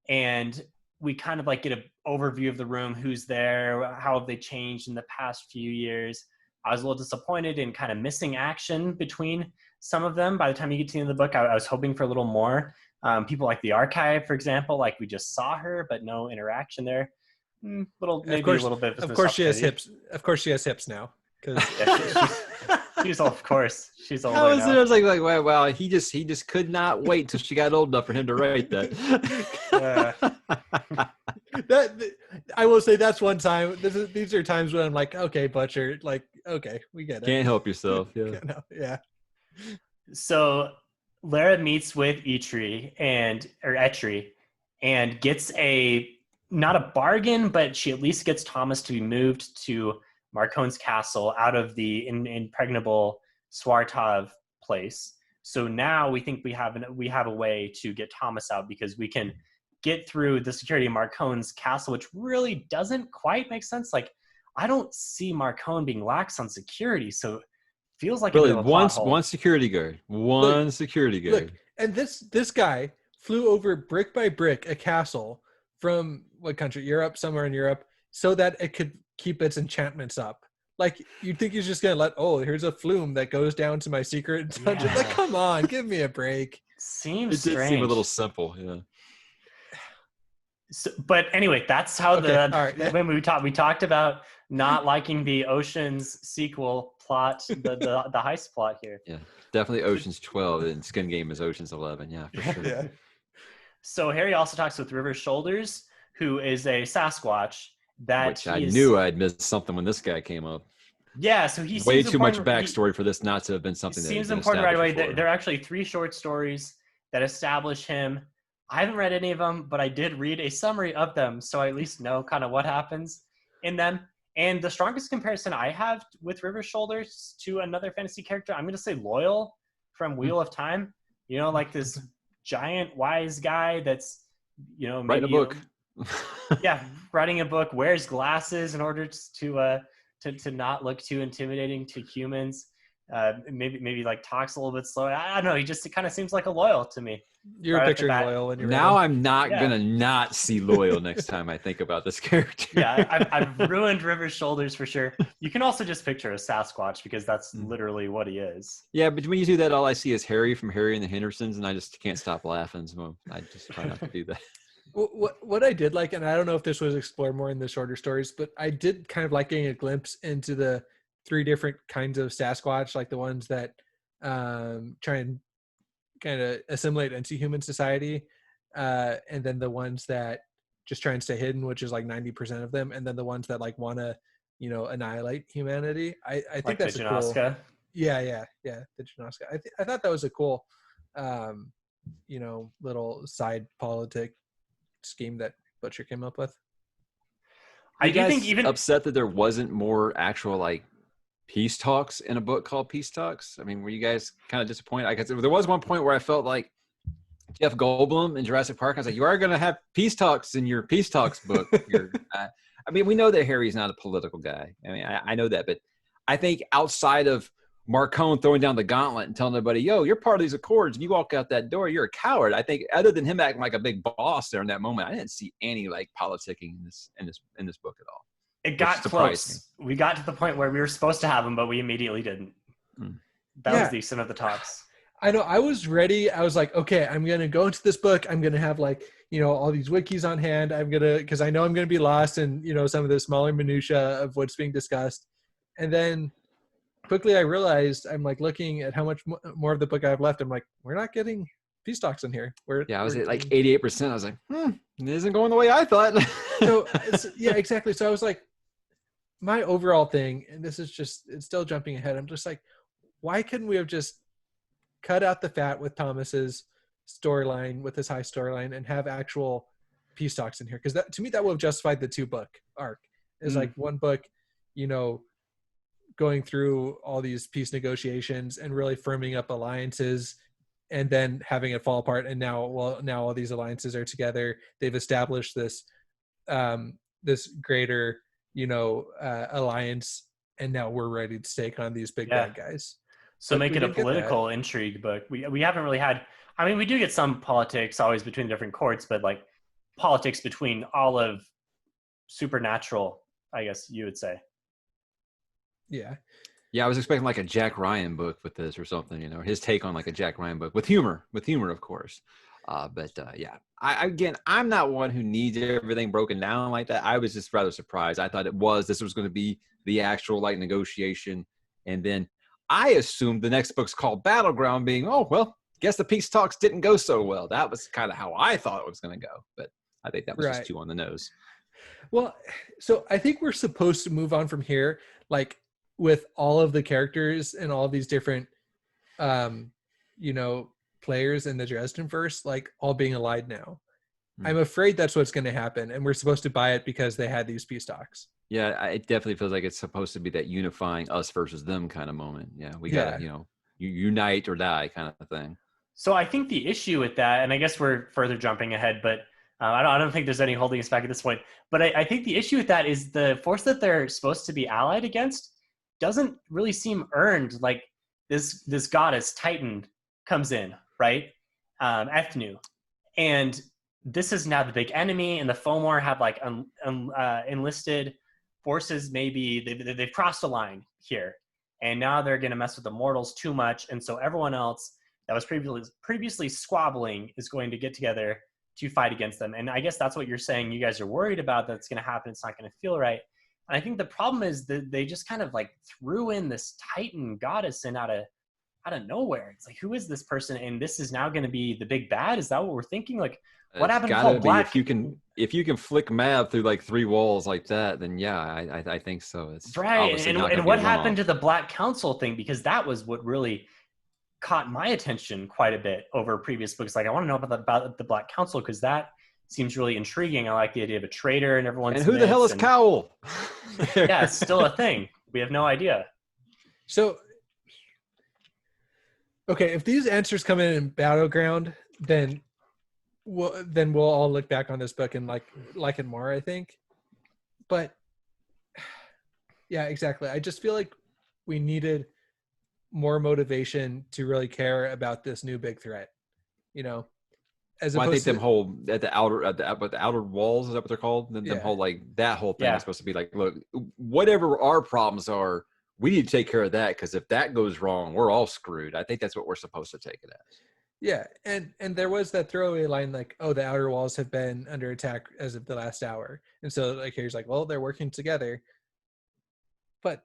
and we kind of like get an overview of the room, who's there, how have they changed in the past few years. I was a little disappointed in kind of missing action between some of them. By the time you get to the end of the book, I was hoping for a little more. People like the archive, for example, like we just saw her, but no interaction there. Maybe a little bit. Of course, she has hips. Of course, she has hips now. Because she's of course she's older. I was like, wow, he just could not wait till she got old enough for him to write that. I will say that's one time. These are times when I'm like, okay, Butcher, like, okay, we get it. Can't help yourself. Yeah. Yeah. So Lara meets with Eitri and gets not a bargain, but she at least gets Thomas to be moved to Marcone's castle out of the impregnable Swartov place. So now we think we have a way to get Thomas out, because we can get through the security of Marcone's castle, which really doesn't quite make sense. Like, I don't see Marcone being lax on security, so it feels like really a bit of a plot hole. one security guard. Look, and this guy flew over brick by brick a castle from what country? Europe, somewhere in Europe, so that it could keep its enchantments up. Like, you'd think he's just gonna here's a flume that goes down to my secret dungeon. Yeah. Like, come on, give me a break. Seems strange. It did seem a little simple, yeah. So, but anyway, that's how when we talked about not liking the Oceans sequel plot, the heist plot here. Yeah, definitely Oceans 12, and Skin Game is Oceans 11. Yeah, for sure. Yeah. So Harry also talks with River Shoulders, who is a Sasquatch. I knew I'd missed something when this guy came up. Yeah, so he way too much backstory for this not to have been something that seems important right away. There are actually 3 short stories that establish him. I haven't read any of them, but I did read a summary of them, so I at least know kind of what happens in them. And the strongest comparison I have with River Shoulders to another fantasy character, I'm going to say Loyal from Wheel of Time. You know, like this giant wise guy that's, you know, writing a book. Writing a book, wears glasses in order to not look too intimidating to humans. Maybe like talks a little bit slower. I don't know. It kind of seems like a Loyal to me. You're picturing Loyal when you're now. I'm not gonna not see Loyal next time I think about this character. Yeah, I've ruined River Shoulders for sure. You can also just picture a Sasquatch, because that's literally what he is. Yeah, but when you do that, all I see is Harry from Harry and the Hendersons, and I just can't stop laughing. So I just try not to do that. What I did like, and I don't know if this was explored more in the shorter stories, but I did kind of like getting a glimpse into the 3 different kinds of Sasquatch, like the ones that try and kind of assimilate into human society, and then the ones that just try and stay hidden, which is like 90% of them, and then the ones that like want to, you know, annihilate humanity. I think like that's the a cool. Janoska. Yeah, the Janoska. I thought that was a cool, you know, little side politic scheme that Butcher came up with. I do think even upset that there wasn't more actual like peace talks in a book called Peace Talks. I mean, were you guys kind of disappointed? I guess there was one point where I felt like Jeff Goldblum in Jurassic Park. I was like, you are going to have peace talks in your Peace Talks book. I mean, we know that Harry's not a political guy. I mean, I know that, but I think outside of Marcone throwing down the gauntlet and telling everybody, yo, you're part of these accords, and you walk out that door, you're a coward. I think other than him acting like a big boss there in that moment, I didn't see any like politicking in this book at all. It got close. We got to the point where we were supposed to have him, but we immediately didn't. That was the extent of the talks. I know. I was ready. I was like, okay, I'm going to go into this book. I'm going to have like, you know, all these wikis on hand. Because I know I'm going to be lost in, you know, some of the smaller minutia of what's being discussed. And then quickly I realized, I'm like looking at how much more of the book I have left. I'm like, we're not getting peace talks in here. I was at like 88%. I was like, it isn't going the way I thought. So yeah, exactly. So I was like, my overall thing, and this is just, it's still jumping ahead. I'm just like, why couldn't we have just cut out the fat with Thomas's storyline, with his high storyline, and have actual peace talks in here? Because that, to me, that would have justified the 2-book arc. It's like one book, you know, going through all these peace negotiations and really firming up alliances, and then having it fall apart. And now all these alliances are together. They've established this this greater, you know, alliance, and now we're ready to take on these big bad guys. So But make we it a didn't get that. political intrigue book. We haven't really had. I mean, we do get some politics always between different courts, but like politics between all of supernatural, I guess you would say. Yeah. Yeah, I was expecting like a Jack Ryan book with this or something, you know, his take on like a Jack Ryan book with humor, of course. Yeah, again, I'm not one who needs everything broken down like that. I was just rather surprised. I thought this was going to be the actual like negotiation. And then I assumed the next book's called Battleground, being, oh, well, guess the peace talks didn't go so well. That was kind of how I thought it was going to go. But I think that was just too on the nose. Well, so I think we're supposed to move on from here, like with all of the characters and all these different, players in the Dresden verse, like all being allied now. I'm afraid that's what's going to happen, and we're supposed to buy it because they had these peace talks. Yeah, it definitely feels like it's supposed to be that unifying us versus them kind of moment. Yeah, we gotta, you unite or die kind of thing. So I think the issue with that, and I guess we're further jumping ahead, but I don't think there's any holding us back at this point. But I think the issue with that is the force that they're supposed to be allied against doesn't really seem earned. Like this goddess Titan comes in, right? Ethnu, and this is now the big enemy, and the Fomor have like enlisted forces. Maybe they've crossed a line here, and now they're going to mess with the mortals too much, and so everyone else that was previously squabbling is going to get together to fight against them. And I guess that's what you're saying. You guys are worried about that's going to happen. It's not going to feel right. And I think the problem is that they just kind of like threw in this Titan goddess in out of nowhere. It's like, who is this person? And this is now going to be the big bad. Is that what we're thinking? Like, what happened to Paul Black? If you can flick Mav through like 3 walls like that, then yeah, I think so. It's right. And what happened to the Black Council thing? Because that was what really caught my attention quite a bit over previous books. Like, I want to know about the Black Council, because that seems really intriguing. I like the idea of a traitor and everyone. And who the hell is Cowl? Yeah, it's still a thing. We have no idea. So, okay, if these answers come in Battleground, then we'll all look back on this book and like it more, I think. But yeah, exactly. I just feel like we needed more motivation to really care about this new big threat, as I think to them whole at the outer walls, is that what they're called? Them whole like that whole thing is supposed to be like, look, whatever our problems are, we need to take care of that, because if that goes wrong, we're all screwed. I think that's what we're supposed to take it as. Yeah, and there was that throwaway line like, oh, the outer walls have been under attack as of the last hour, and so like here's like, well, they're working together, but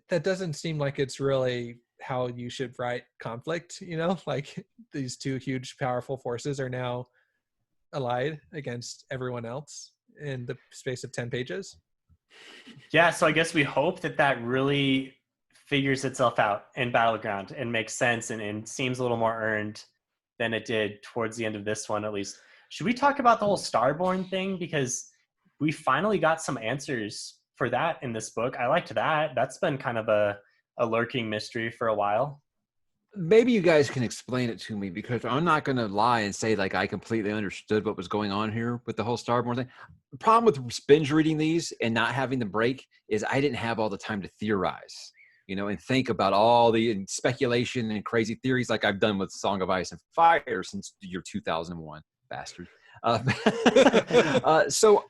that doesn't seem like it's really how you should write conflict. Like these two huge powerful forces are now allied against everyone else in the space of 10 pages. Yeah, so I guess we hope that really figures itself out in Battleground and makes sense and seems a little more earned than it did towards the end of this one, at least. Should we talk about the whole Starborn thing? Because we finally got some answers for that in this book. I liked that. That's been kind of a lurking mystery for a while. Maybe you guys can explain it to me, because I'm not going to lie and say like I completely understood what was going on here with the whole Starborn thing. The problem with binge reading these and not having the break is I didn't have all the time to theorize, and think about all the speculation and crazy theories like I've done with Song of Ice and Fire since the year 2001, bastard. So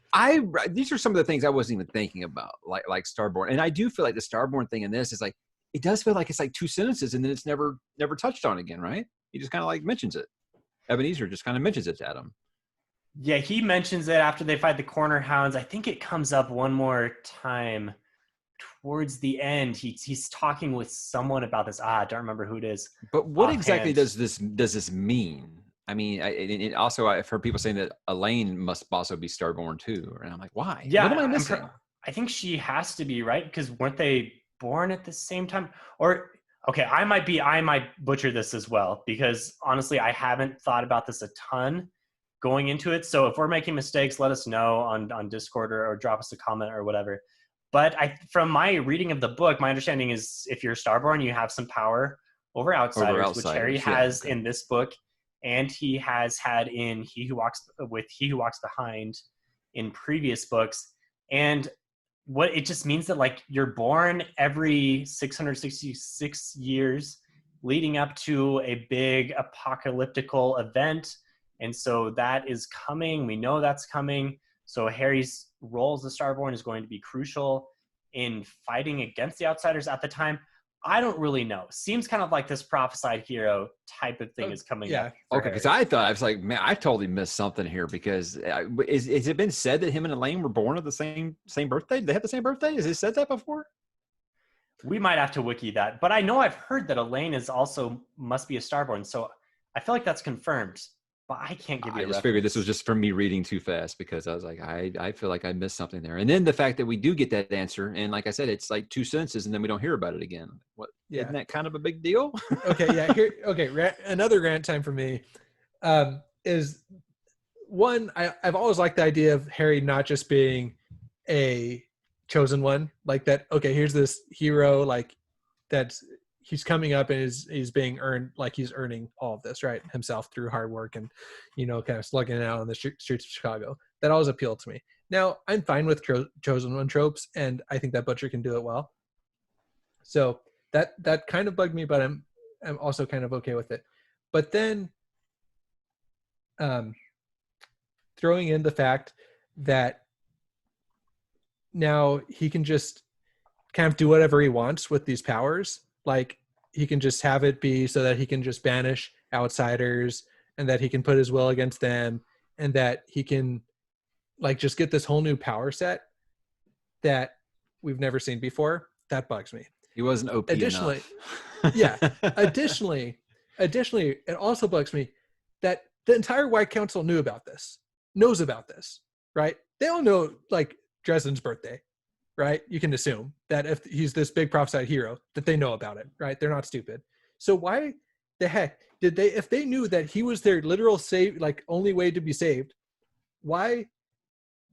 these are some of the things I wasn't even thinking about, like Starborn. And I do feel like the Starborn thing in this is like, it does feel like it's like 2 sentences and then it's never touched on again, right? He just kind of like mentions it. Ebenezer just kind of mentions it to Adam. Yeah, he mentions it after they fight the Corner Hounds. I think it comes up one more time towards the end. He's talking with someone about this. I don't remember who it is. But what exactly does this mean? I mean, also I've heard people saying that Elaine must also be Starborn too, and I'm like, why? Yeah, what am I missing? I think she has to be, right? Because weren't they born at the same time? Or okay, I might butcher this as well, because honestly I haven't thought about this a ton going into it. So if we're making mistakes, let us know on Discord or drop us a comment or whatever. But from my reading of the book, my understanding is if you're Starborn, you have some power over outsiders, which Harry has in this book, and he has had in He Who Walks Behind in previous books. And what it just means that like you're born every 666 years leading up to a big apocalyptical event. And so that is coming. We know that's coming. So Harry's role as the Starborn is going to be crucial in fighting against the outsiders at the time. I don't really know. Seems kind of like this prophesied hero type of thing is coming up. Okay, because I was like, man, I totally missed something here. Because is it been said that him and Elaine were born at the same birthday? Did they have the same birthday? Has it said that before? We might have to wiki that, but I know I've heard that Elaine is also must be a Starborn, so I feel like that's confirmed. But I can't give you. I just figured this was just from me reading too fast, because I was like, I feel like I missed something there. And then the fact that we do get that answer, and like I said, it's like 2 sentences, and then we don't hear about it again. What? Yeah. Isn't that kind of a big deal? Okay, yeah. Another rant time for me is one. I've always liked the idea of Harry not just being a chosen one, like that. Okay, here's this hero, like that's. He's coming up and he's being earned, like he's earning all of this, right, himself through hard work and, kind of slugging it out on the streets of Chicago. That always appealed to me. Now, I'm fine with chosen one tropes, and I think that Butcher can do it well. So that kind of bugged me, but I'm also kind of okay with it. But then throwing in the fact that now he can just kind of do whatever he wants with these powers. Like he can just have it be so that he can just banish outsiders, and that he can put his will against them, and that he can like just get this whole new power set that we've never seen before. That bugs me. He wasn't OP Additionally, enough. Yeah. Additionally, it also bugs me that the entire White Council knows about this, right? They all know like Dresden's birthday. Right? You can assume that if he's this big prophesied hero, that they know about it, right? They're not stupid. So why the heck did they, if they knew that he was their literal save, like only way to be saved, why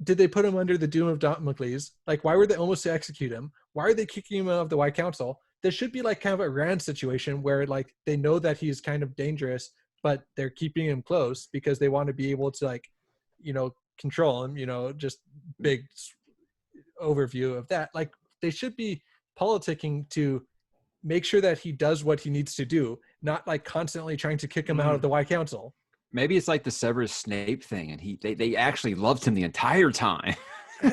did they put him under the doom of Damocles? Like, why were they almost to execute him? Why are they kicking him out of the White Council? There should be like kind of a Rand situation where like they know that he's kind of dangerous, but they're keeping him close because they want to be able to like, control him, just big overview of that. Like they should be politicking to make sure that he does what he needs to do, not like constantly trying to kick him out of the White Council. Maybe it's like the Severus Snape thing, and they actually loved him the entire time.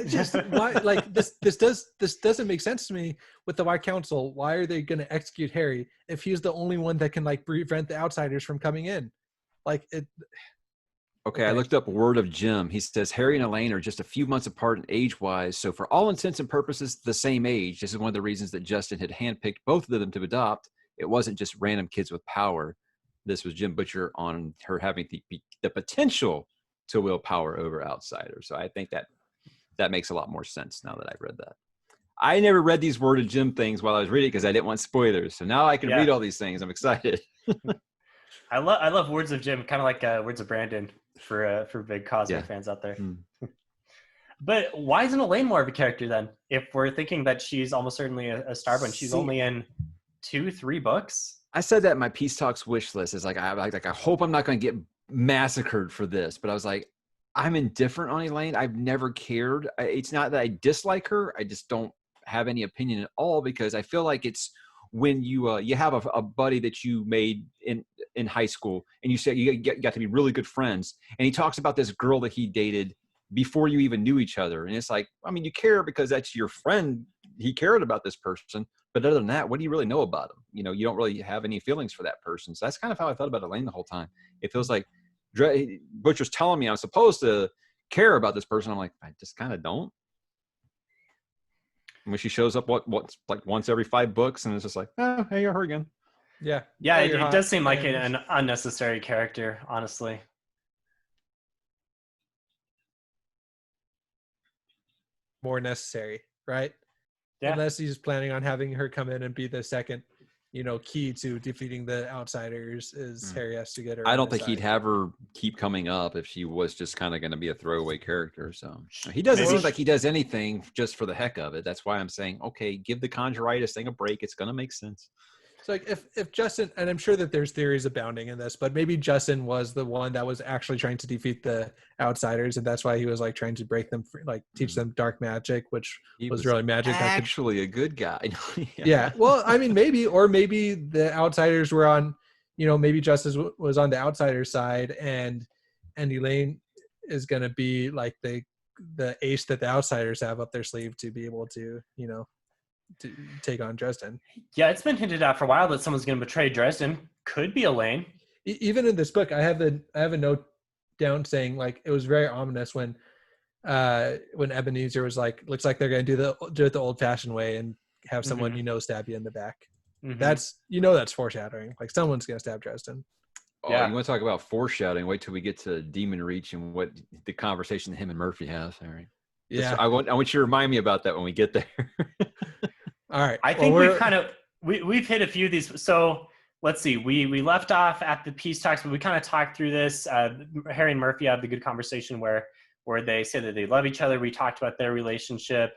Just why, like this doesn't make sense to me with the White Council. Why are they going to execute Harry if he's the only one that can like prevent the outsiders from coming in? Like it. Okay, I looked up Word of Jim. He says Harry and Elaine are just a few months apart in age-wise, so for all intents and purposes, the same age. This is one of the reasons that Justin had handpicked both of them to adopt. It wasn't just random kids with power. This was Jim Butcher on her having the potential to wield power over outsiders. So I think that makes a lot more sense now that I've read that. I never read these Word of Jim things while I was reading because I didn't want spoilers. So now I can read all these things. I'm excited. I love Words of Jim, kind of like Words of Brandon for big cosmic fans out there. But why isn't Elaine more of a character then? If we're thinking that she's almost certainly a Starborn, she's only in 2-3 books. I said that in my Peace Talks wish list is I hope I'm not going to get massacred for this, but I was like, I'm indifferent on Elaine. I've never cared. It's not that I dislike her. I just don't have any opinion at all because I feel like it's when you have a buddy that you made in high school and you say you got to be really good friends, and he talks about this girl that he dated before you even knew each other, and it's like, I mean, you care because that's your friend. He cared about this person, but other than that, what do you really know about him? You don't really have any feelings for that person. So that's kind of how I thought about Elaine the whole time. It feels like Butcher's telling me I'm supposed to care about this person. I'm like, I just kind of don't. When she shows up, what's like once every 5 books, and it's just like, oh, hey, you're her again. Yeah. It does seem like an unnecessary character, honestly. More necessary, right? Yeah. Unless he's planning on having her come in and be the second, key to defeating the outsiders is Harry has to get her. I don't think he'd have her keep coming up if she was just kind of going to be a throwaway character. So he doesn't seem like he does anything just for the heck of it. That's why I'm saying, okay, give the Conjuritis thing a break. It's going to make sense. So like if Justin, and I'm sure that there's theories abounding in this, but maybe Justin was the one that was actually trying to defeat the outsiders, and that's why he was like trying to break them free, like teach them dark magic, which He was was really magic that could. actually a good guy. Yeah. Well, I mean, maybe, or maybe the outsiders were on, maybe Justice was on the outsider side, and Elaine is going to be like the ace that the outsiders have up their sleeve to be able to, to take on Dresden. Yeah, it's been hinted at for a while that someone's going to betray Dresden. Could be Elaine. Even in this book, I have a note down saying like it was very ominous when Ebenezer was like, looks like they're going to do it the old fashioned way and have someone stab you in the back. That's that's foreshadowing. Like someone's going to stab Dresden. Oh, yeah. You want to talk about foreshadowing? Wait till we get to Demon Reach and what the conversation him and Murphy have. All right. Yeah. I want you to remind me about that when we get there. All right. I think we've hit a few of these. So let's see. We left off at the peace talks, but we kind of talked through this. Harry and Murphy had the good conversation where they say that they love each other. We talked about their relationship.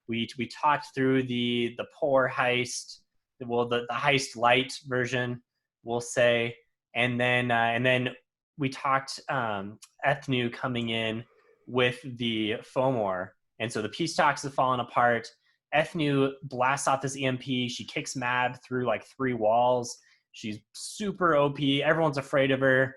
We talked through the poor heist. Well, the heist light version, we'll say. And then we talked Ethnu coming in with the Fomor. And so the peace talks have fallen apart. Ethnu blasts off this EMP. She kicks Mab through like 3 walls. She's super OP. Everyone's afraid of her.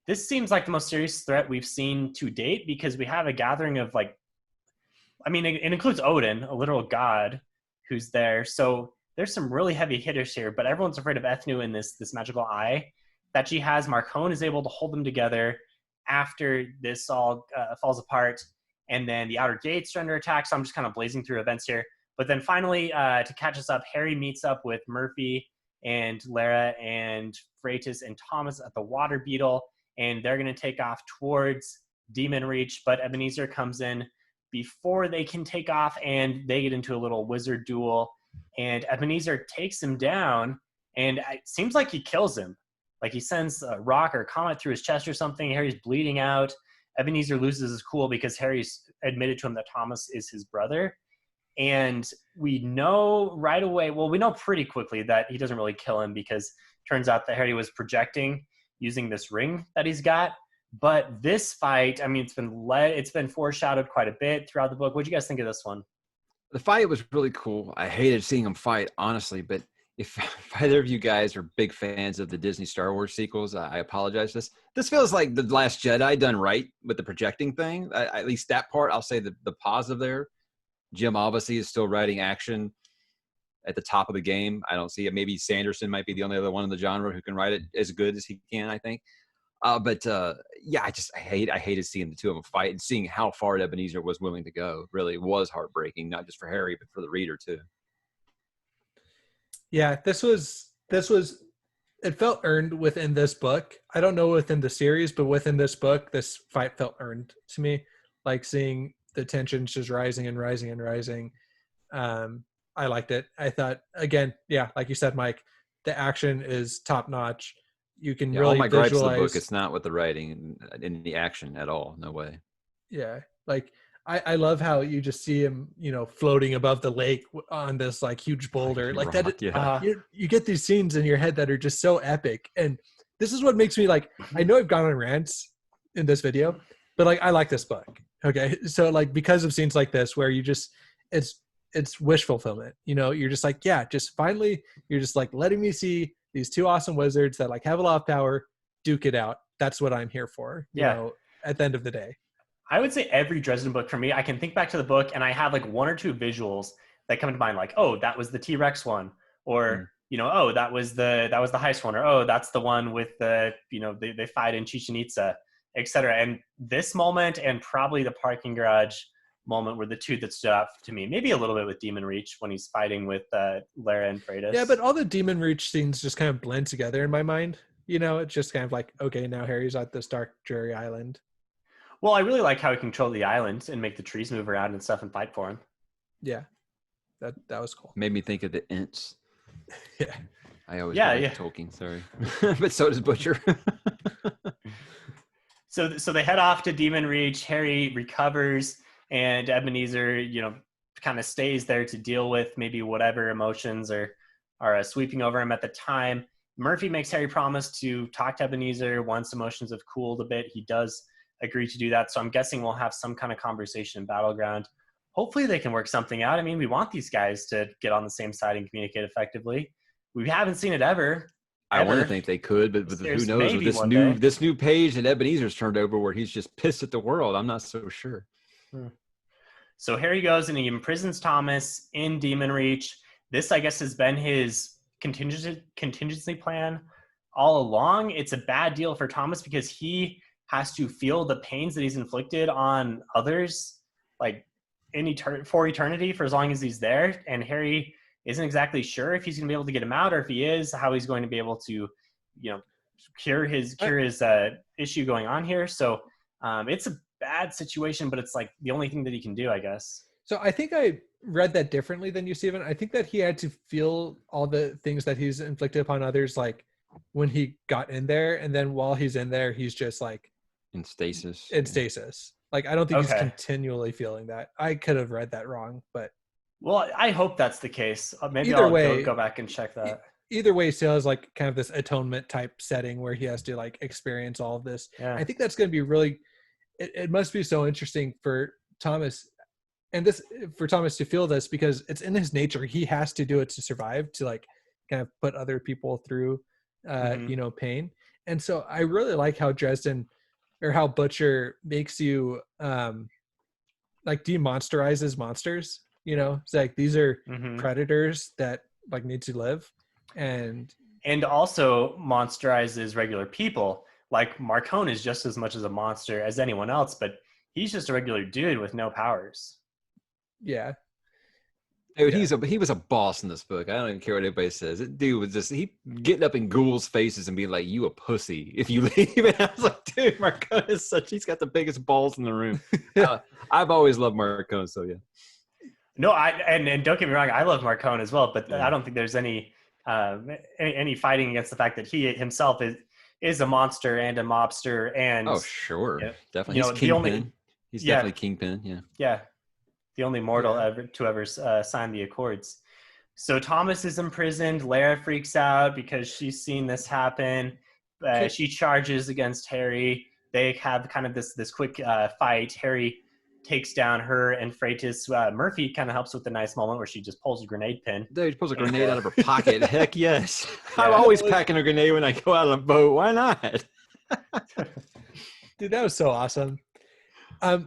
This seems like the most serious threat we've seen to date because we have a gathering of it includes Odin, a literal god, who's there. So there's some really heavy hitters here, but everyone's afraid of Ethnu in this magical eye that she has. Marcone is able to hold them together after this all falls apart. And then the outer gates are under attack. So I'm just kind of blazing through events here. But then finally, to catch us up, Harry meets up with Murphy and Lara and Freitas and Thomas at the Water Beetle. And they're going to take off towards Demon Reach. But Ebenezer comes in before they can take off, and they get into a little wizard duel. And Ebenezer takes him down, and it seems like he kills him. Like he sends a rock or a comet through his chest or something. Harry's bleeding out. Ebenezer loses his cool because Harry's admitted to him that Thomas is his brother. And we know right away, we know pretty quickly that he doesn't really kill him because it turns out that Harry was projecting using this ring that he's got. But this fight, it's been foreshadowed quite a bit throughout the book. What do you guys think of this one? The fight was really cool. I hated seeing him fight, honestly, but if either of you guys are big fans of the Disney Star Wars sequels, I apologize. This feels like The Last Jedi done right with the projecting thing. At least that part, I'll say the positive there. Jim obviously is still writing action at the top of the game. I don't see it. Maybe Sanderson might be the only other one in the genre who can write it as good as he can, I think. Yeah, I hated seeing the two of them fight and seeing how far Ebenezer was willing to go. Really was heartbreaking, not just for Harry, but for the reader too. Yeah, this was it felt earned within this book. I don't know within the series, but within this book, this fight felt earned to me. Like seeing the tensions just rising and rising and rising. I liked it. I thought, again, yeah, like you said, Mike, the action is top notch. You can really all my gripes of the visualize. book, it's not with the writing in the action at all. No way. Yeah, like I love how you just see him, floating above the lake on this like huge boulder. Like rock, that, yeah. You get these scenes in your head that are just so epic. And this is what makes me like. I know I've gone on rants in this video, but like I like this book. Okay, so like because of scenes like this where you just it's wish fulfillment. You're just like, yeah, just finally you're just like letting me see these two awesome wizards that like have a lot of power duke it out. That's what I'm here for. At the end of the day. I would say every Dresden book for me, I can think back to the book and I have like 1 or 2 visuals that come to mind, like, oh, that was the T-Rex one, or oh, that was the heist one, or oh, that's the one with the they fight in Chichen Itza, etc. And this moment and probably the parking garage moment were the two that stood out to me. Maybe a little bit with Demon Reach when he's fighting with Lara and Freitas. Yeah, but all the Demon Reach scenes just kind of blend together in my mind. It's just kind of like, okay, now Harry's at this dark, dreary island. Well, I really like how he controlled the island and make the trees move around and stuff and fight for him. Yeah, that was cool. Made me think of the Ents. Yeah, I always like Tolkien. Sorry, but so does Butcher. So they head off to Demon Reach. Harry recovers, and Ebenezer, kind of stays there to deal with maybe whatever emotions or are sweeping over him at the time. Murphy makes Harry promise to talk to Ebenezer once emotions have cooled a bit. He does agree to do that. So I'm guessing we'll have some kind of conversation in Battleground. Hopefully they can work something out. I mean, we want these guys to get on the same side and communicate effectively. We haven't seen it ever. I want to think they could, but who knows with this new page that Ebenezer's turned over where he's just pissed at the world. I'm not so sure. So Harry goes and he imprisons Thomas in Demon Reach. This, I guess, has been his contingency plan all along. It's a bad deal for Thomas because he has to feel the pains that he's inflicted on others, like for eternity, for as long as he's there. And Harry isn't exactly sure if he's going to be able to get him out, or if he is, how he's going to be able to, cure his issue going on here. So it's a bad situation, but it's like the only thing that he can do, I guess. So I think I read that differently than you, Stephen. I think that he had to feel all the things that he's inflicted upon others, like when he got in there, and then while he's in there, he's just like in stasis. Like, I don't think he's continually feeling that. I could have read that wrong, but well, I hope that's the case. Maybe either I'll way, go back and check that. Either way, still has like kind of this atonement type setting where he has to like experience all of this. Yeah. I think that's going to be really. It must be so interesting for Thomas, and for Thomas to feel this, because it's in his nature. He has to do it to survive, to like kind of put other people through, pain. And so I really like how how Butcher makes you like demonsterizes monsters. It's like these are predators that like need to live, and also monsterizes regular people. Like Marcone is just as much as a monster as anyone else, but he's just a regular dude with no powers. Yeah. Dude, he was a boss in this book. I don't even care what anybody says. That dude was just getting up in ghouls' faces and being like, "You a pussy if you leave." And I was like, dude, Marcone is he's got the biggest balls in the room. I've always loved Marcone, so yeah. No, and don't get me wrong, I love Marcone as well, but I don't think there's any fighting against the fact that he himself is a monster and a mobster, and definitely he's Kingpin. He's definitely Kingpin. Yeah, the only mortal ever sign the Accords. So Thomas is imprisoned. Lara freaks out because she's seen this happen. She charges against Harry. They have kind of this quick fight. Harry takes down her and Freitas. Murphy kind of helps with the nice moment where she just pulls a grenade pin. Dude, she pulls a grenade out of her pocket. Heck yes. I'm always packing a grenade when I go out on a boat. Why not? Dude, that was so awesome.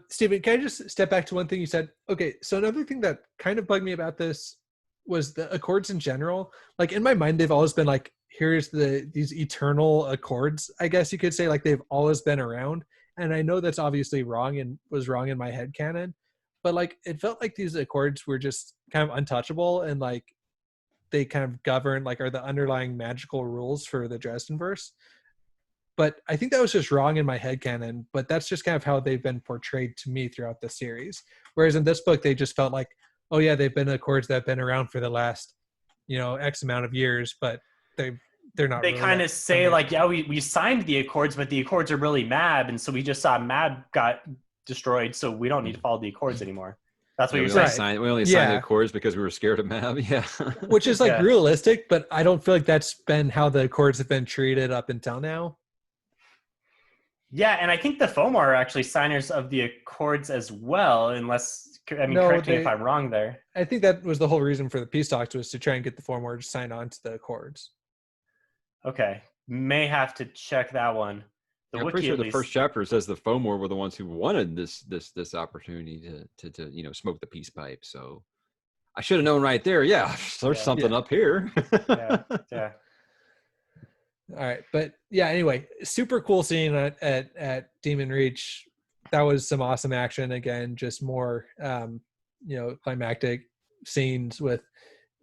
Stephen, can I just step back to one thing you said? Okay, so another thing that kind of bugged me about this was the Accords in general. Like, in my mind, they've always been like, here's these eternal Accords, I guess you could say. Like, they've always been around. And I know that's obviously wrong and was wrong in my headcanon, but like it felt like these Accords were just kind of untouchable, and like they kind of govern, like, are the underlying magical rules for the Dresden verse. But I think that was just wrong in my headcanon, but that's just kind of how they've been portrayed to me throughout the series. Whereas in this book, they just felt like, oh yeah, they've been Accords that have been around for the last, X amount of years, but they're not. They really kind of say like, yeah, we signed the Accords, but the Accords are really Mab, and so we just saw Mab got destroyed, so we don't need to follow the Accords anymore. That's what you're saying. We only signed the Accords because we were scared of Mab. Yeah, which is like realistic, but I don't feel like that's been how the Accords have been treated up until now. Yeah, and I think the Fomor are actually signers of the Accords as well, unless, correct me if I'm wrong there. I think that was the whole reason for the peace talks, was to try and get the Fomor to sign on to the Accords. Okay, may have to check that one. I'm pretty sure the first chapter says the Fomor were the ones who wanted this opportunity to smoke the peace pipe. So I should have known right there. Yeah, there's something up here. yeah. All right, but yeah. Anyway, super cool scene at Demon Reach. That was some awesome action. Again, just more climactic scenes with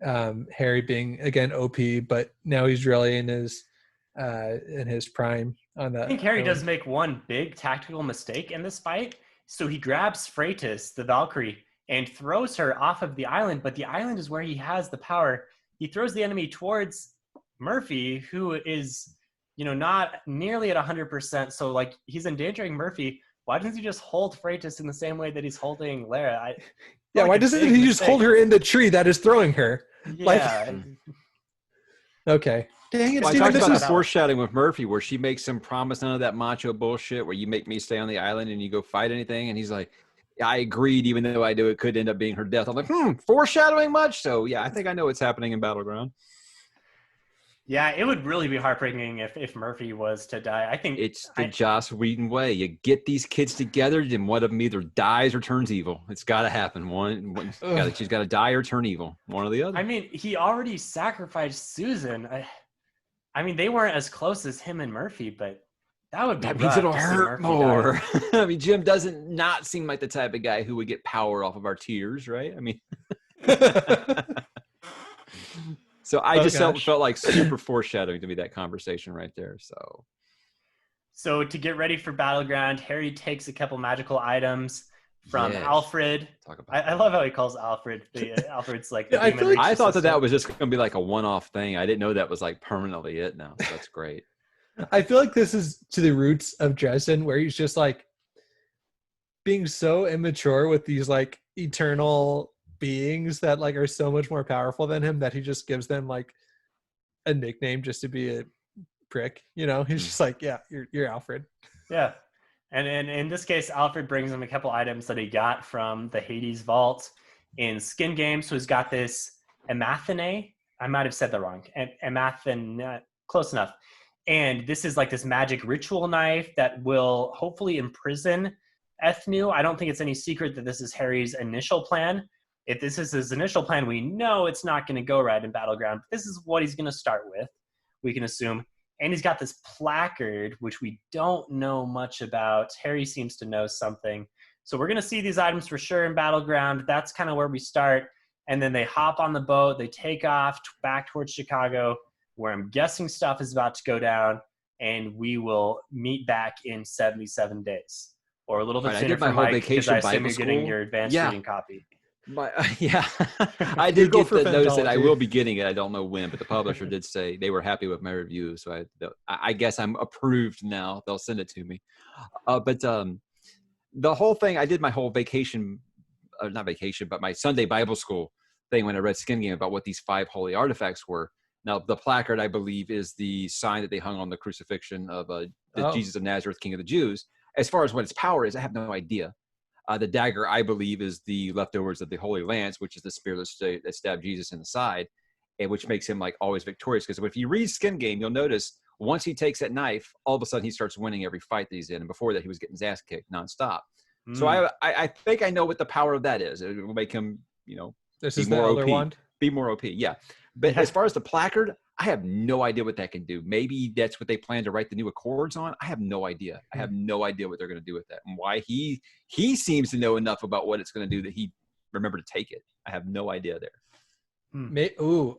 Harry being again OP, but now he's really in his prime. I think Harry does make one big tactical mistake in this fight. So he grabs Freitas, the Valkyrie, and throws her off of the island. But the island is where he has the power. He throws the enemy towards Murphy, who is, not nearly at 100%. So like he's endangering Murphy. Why doesn't he just hold Freitas in the same way that he's holding Lara? Why doesn't he just hold her in the tree that is throwing her? Yeah. Okay. Dang it, Well, I Steven, talked this about is the foreshadowing with Murphy, where she makes him promise none of that macho bullshit, where you make me stay on the island and you go fight anything, and he's like, yeah, I agreed, even though I knew it could end up being her death. I'm like, foreshadowing much? So yeah, I think I know what's happening in Battleground. Yeah, it would really be heartbreaking if Murphy was to die. I think It's the Joss Whedon way. You get these kids together, then one of them either dies or turns evil. It's got to happen. She's got to die or turn evil. One or the other. I mean, he already sacrificed Susan. I mean, they weren't as close as him and Murphy, but that would be That rough means it'll to see hurt Murphy more. die. I mean, Jim doesn't not seem like the type of guy who would get power off of our tears, right? I mean, so I just felt like super foreshadowing to me, that conversation right there. So to get ready for Battleground, Harry takes a couple magical items from Alfred. I love how he calls Alfred. Alfred's like the demon. I thought that was just going to be like a one-off thing. I didn't know that was like permanently it now. So that's great. I feel like this is to the roots of Dresden, where he's just like being so immature with these like eternal beings that like are so much more powerful than him, that he just gives them like a nickname just to be a prick. You know, he's just like, yeah, you're Alfred. Yeah. And in this case, Alfred brings him a couple items that he got from the Hades vault in Skin Game. So he's got this Amathene. I might have said that wrong. Amathene, close enough. And this is like this magic ritual knife that will hopefully imprison Ethnu. I don't think it's any secret that this is Harry's initial plan. If this is his initial plan, we know it's not going to go right in Battleground. This is what he's going to start with, we can assume. And he's got this placard, which we don't know much about. Harry seems to know something. So we're going to see these items for sure in Battleground. That's kind of where we start. And then they hop on the boat. They take off back towards Chicago, where I'm guessing stuff is about to go down. And we will meet back in 77 days. Or a little bit sooner for Mike, because I assume you're getting your advanced reading copy. I did get the notice that I will be getting it. I don't know when, but the publisher did say they were happy with my review, so I guess I'm approved now. They'll send it to me. But the whole thing, I did my whole vacation, not vacation, but my Sunday Bible school thing when I read Skin Game about what these 5 holy artifacts were. Now, the placard, I believe, is the sign that they hung on the crucifixion of Jesus of Nazareth, King of the Jews. As far as what its power is, I have no idea. The dagger, I believe, is the leftovers of the Holy Lance, which is the spear that stabbed Jesus in the side, and which makes him like always victorious. Because if you read Skin Game, you'll notice once he takes that knife, all of a sudden he starts winning every fight that he's in. And before that, he was getting his ass kicked nonstop. So I think I know what the power of that is. It will make him, this is more OP. Wand? Be more OP, yeah. But as far as the placard, I have no idea what that can do. Maybe that's what they plan to write the new Accords on. I have no idea. I have no idea what they're going to do with that, and why he seems to know enough about what it's going to do that he remembered to take it. I have no idea there.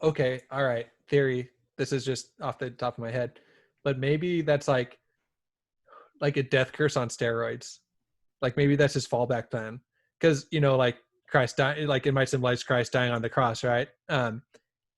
Okay, all right. Theory. This is just off the top of my head, but maybe that's like a death curse on steroids. Like maybe that's his fallback plan, because like Christ dying, like it might symbolize Christ dying on the cross, right?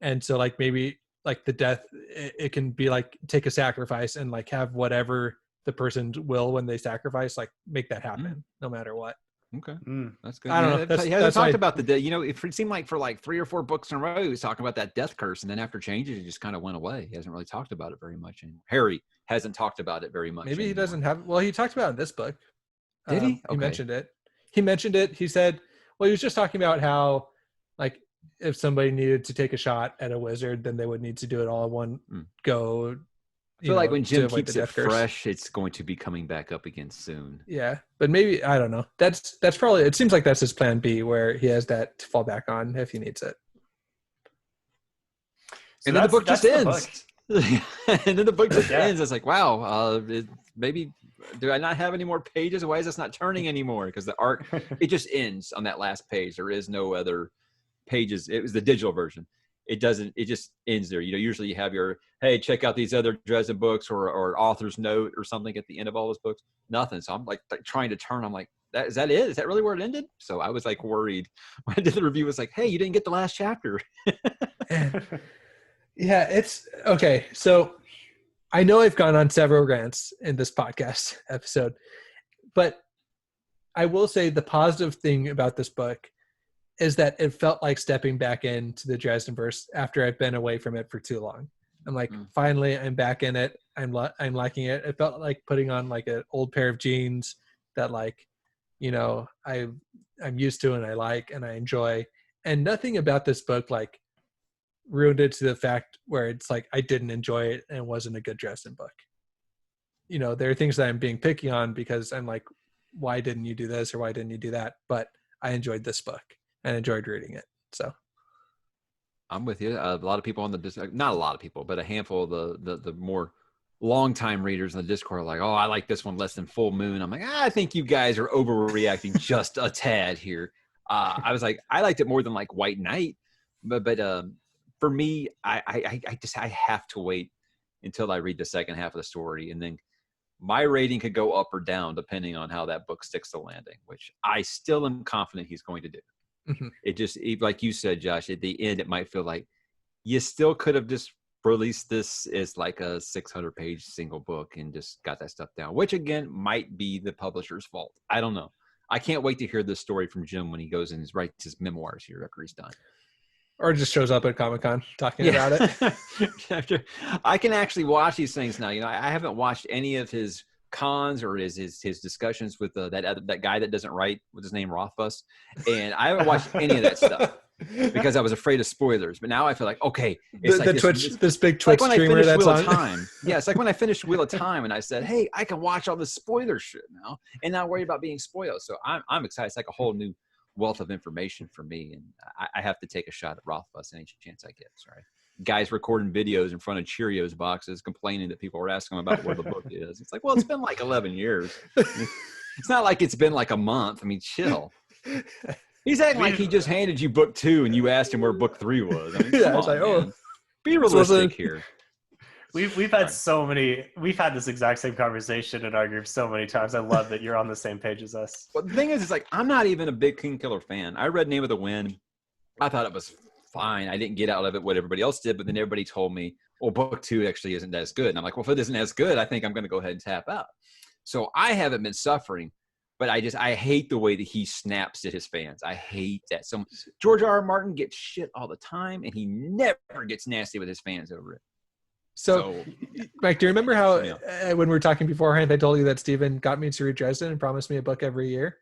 And so like maybe like the death, it can be like take a sacrifice and like have whatever the person will when they sacrifice, like make that happen no matter what. Okay, that's good. I don't know. He hasn't talked about the death. It seemed like for like 3 or 4 books in a row, he was talking about that death curse, and then after changes, it just kind of went away. He hasn't really talked about it very much anymore. Harry hasn't talked about it very much. Maybe he doesn't have. Well, he talked about it in this book. Did he? He mentioned it. He said, well, he was just talking about how like if somebody needed to take a shot at a wizard, then they would need to do it all in one go. I feel like when Jim keeps it fresh, it's going to be coming back up again soon. Yeah, but maybe, I don't know. That's probably, it seems like that's his plan B, where he has that to fall back on if he needs it. So and then the book just ends. And then the book just ends. It's like, wow, maybe do I not have any more pages? Why is this not turning anymore? Because the arc, it just ends on that last page. There is no other pages. It was the digital version. It just ends there. Usually you have your, hey, check out these other Dresden books or author's note or something at the end of all those books. Nothing. So I'm like trying to turn. I'm like, is that it? Is that really where it ended? So I was like worried when I did the review. It was like, hey, you didn't get the last chapter. Yeah, it's okay. So I know I've gone on several rants in this podcast episode, but I will say the positive thing about this book is that it felt like stepping back into the Dresden verse after I've been away from it for too long. I'm like, finally, I'm back in it. I'm liking it. It felt like putting on like an old pair of jeans that like, I'm used to and I like and I enjoy. And nothing about this book like ruined it to the fact where it's like I didn't enjoy it and it wasn't a good Dresden book. There are things that I'm being picky on because I'm like, why didn't you do this or why didn't you do that? But I enjoyed this book and enjoyed reading it. So I'm with you. A lot of people on the not a lot of people, but a handful of the more longtime readers in the Discord are like, oh, I like this one less than Full Moon. I'm like, I think you guys are overreacting just a tad here. I was like, I liked it more than like White Knight, but for me, I have to wait until I read the second half of the story, and then my rating could go up or down depending on how that book sticks the landing, which I still am confident he's going to do. Mm-hmm. Like you said, Josh, at the end, it might feel like you still could have just released this as like a 600-page single book and just got that stuff down, which again might be the publisher's fault. I don't know. I can't wait to hear this story from Jim when he goes and writes his memoirs here after he's done. Or just shows up at Comic-Con talking about it. I can actually watch these things now. I haven't watched any of his cons or his discussions with that guy that doesn't write, what's his name, Rothfuss, and I haven't watched any of that stuff because I was afraid of spoilers. But now I feel like, okay, it's this big Twitch like streamer that's on. Time. Yeah, it's like when I finished Wheel of Time and I said, hey, I can watch all this spoiler shit now and not worry about being spoiled. So I'm excited. It's like a whole new wealth of information for me, and I have to take a shot at Rothfuss any chance I get. Sorry. Guys recording videos in front of Cheerios boxes complaining that people are asking them about where the book is. It's like, well, it's been like 11 years. It's not like it's been like a month. I mean, chill. He's acting like he just handed you book 2 and you asked him where book 3 was. I mean, yeah, it's like, man. Be realistic here. We've had we've had this exact same conversation in our group so many times. I love that you're on the same page as us. But the thing is, it's like, I'm not even a big Kingkiller fan. I read Name of the Wind. I thought it was fine. I didn't get out of it what everybody else did, but then everybody told me, well, book 2 actually isn't as good. And I'm like, well, if it isn't as good, I think I'm going to go ahead and tap out. So I haven't been suffering, but I hate the way that he snaps at his fans. I hate that. So George R.R. Martin gets shit all the time, and he never gets nasty with his fans over it. So Mike, do you remember how when we were talking beforehand, I told you that Steven got me to read Dresden and promised me a book every year?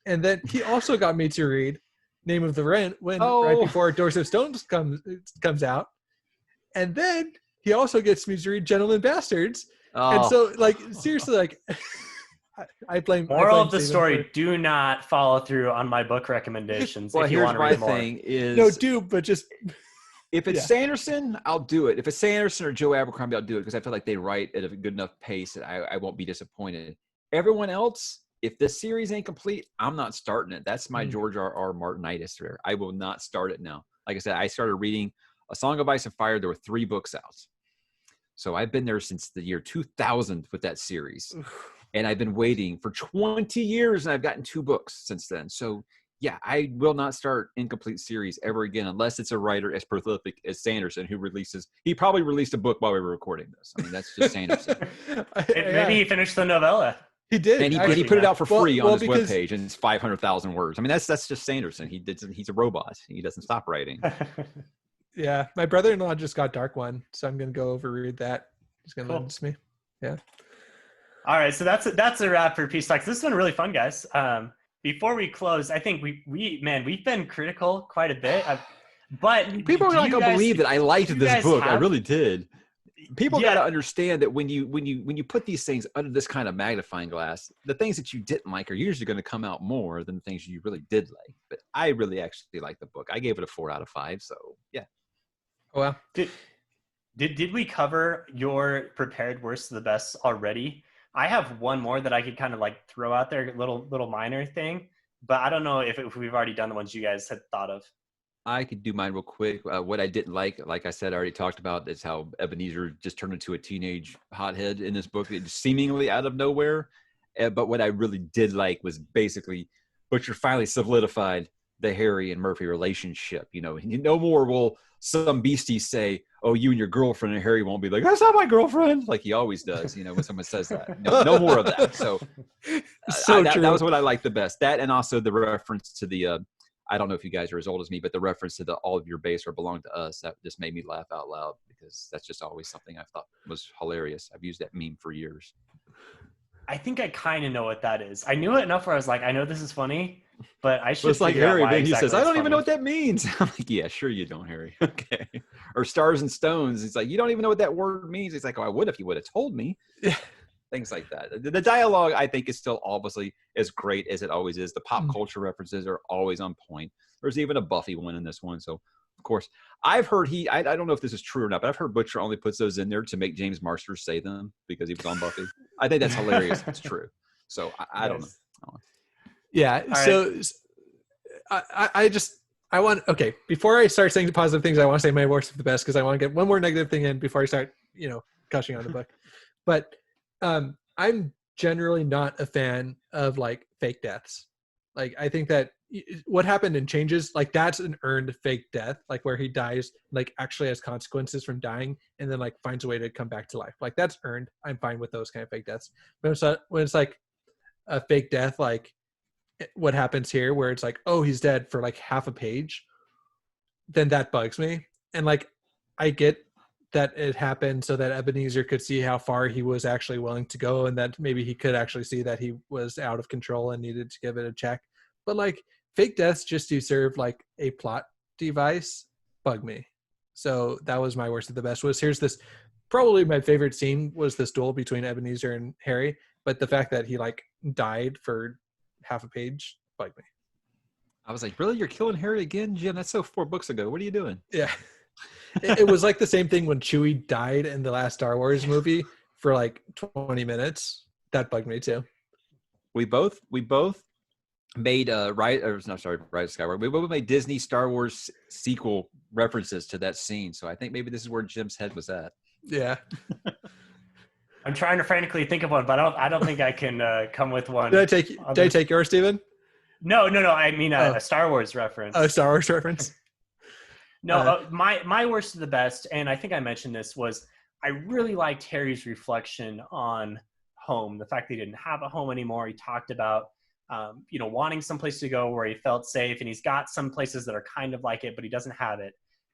And then he also got me to read Name of the Wind right before Doors of Stone comes out. And then he also gets me to read Gentlemen Bastards. And so, like, seriously, like, I blame Moral of the story, do not follow through on my book recommendations. Well, if you here's want to my read more. thing is... No, do, but just... If it's Sanderson, I'll do it. If it's Sanderson or Joe Abercrombie, I'll do it because I feel like they write at a good enough pace that I won't be disappointed. Everyone else, if this series ain't complete, I'm not starting it. That's my George R.R. Martinitis there. I will not start it now. Like I said, I started reading A Song of Ice and Fire. There were 3 books out. So I've been there since the year 2000 with that series. And I've been waiting for 20 years, and I've gotten 2 books since then. So, yeah, I will not start incomplete series ever again unless it's a writer as prolific as Sanderson he probably released a book while we were recording this. I mean, that's just Sanderson. Maybe he finished the novella. He did. And he put it out for free on his webpage, and it's 500,000 words. I mean, that's just Sanderson. He's a robot. He doesn't stop writing. Yeah, my brother-in-law just got Dark One, so I'm going to go overread that. He's going to lend it to me. Yeah. All right, so that's a wrap for Peace Talks. This has been really fun, guys. Before we close, I think we've been critical quite a bit, but people are not going to believe that I liked this book. I really did. People got to understand that when you put these things under this kind of magnifying glass, the things that you didn't like are usually going to come out more than the things you really did like. But I really actually liked the book. I gave it a 4 out of 5. So yeah. Oh, wow. Did we cover your prepared worst to the best already? I have one more that I could kind of like throw out there, little minor thing, but I don't know if we've already done the ones you guys had thought of. I could do mine real quick. What I didn't like I said, I already talked about, is how Ebenezer just turned into a teenage hothead in this book, seemingly out of nowhere. But what I really did like was basically Butcher finally solidified the Harry and Murphy relationship. No more will some beastie say, oh, you and your girlfriend, and Harry won't be like, that's not my girlfriend, like he always does, when someone says that. No more of that. So, that was what I liked the best. That, and also the reference to the I don't know if you guys are as old as me, but the reference to all of your base or belong to us, that just made me laugh out loud because that's just always something I thought was hilarious. I've used that meme for years. I think I kind of know what that is. I knew it enough where I was like, I know this is funny, but I should Well, it's like figure out Harry, why then he exactly says, I don't it's even know funny. what that means. I'm like, yeah, sure you don't, Harry. Okay. Or Stars and Stones. It's like, you don't even know what that word means. He's like, oh, I would if you would have told me. Yeah. Things like that. The dialogue, I think, is still obviously as great as it always is. The pop culture references are always on point. There's even a Buffy one in this one. So, of course, I've heard I don't know if this is true or not, but I've heard Butcher only puts those in there to make James Marsters say them because he was on Buffy. I think that's hilarious if it's true. So, I don't know. Yeah. All so I want, okay, before I start saying the positive things, I want to say my worst of the best because I want to get one more negative thing in before I start, gushing on the book. But I'm generally not a fan of like fake deaths. Like I think that what happened in Changes, like that's an earned fake death, like where he dies, like actually has consequences from dying and then like finds a way to come back to life. Like that's earned. I'm fine with those kind of fake deaths. But when it's like a fake death, like what happens here where it's like, oh, he's dead for like half a page, then that bugs me. And like I get that it happened so that Ebenezer could see how far he was actually willing to go and that maybe he could actually see that he was out of control and needed to give it a check. But like fake deaths just to serve like a plot device bug me. So that was my worst of the best. Here's this, probably my favorite scene was this duel between Ebenezer and Harry, but the fact that he like died for half a page bugged me. I was like, really? You're killing Harry again, Jim? That's so 4 books ago. What are you doing? Yeah. It was like the same thing when Chewie died in the last Star Wars movie for like 20 minutes. That bugged me too. We both made Rise of Skywalker. We both made Disney Star Wars sequel references to that scene. So I think maybe this is where Jim's head was at. Yeah. I'm trying to frantically think of one, but I don't think I can come with one. Did I take yours, Steven? No. I mean a Star Wars reference. A Star Wars reference. No, my worst of the best, and I think I mentioned this, was I really liked Harry's reflection on home. The fact that he didn't have a home anymore. He talked about, wanting someplace to go where he felt safe, and he's got some places that are kind of like it, but he doesn't have it.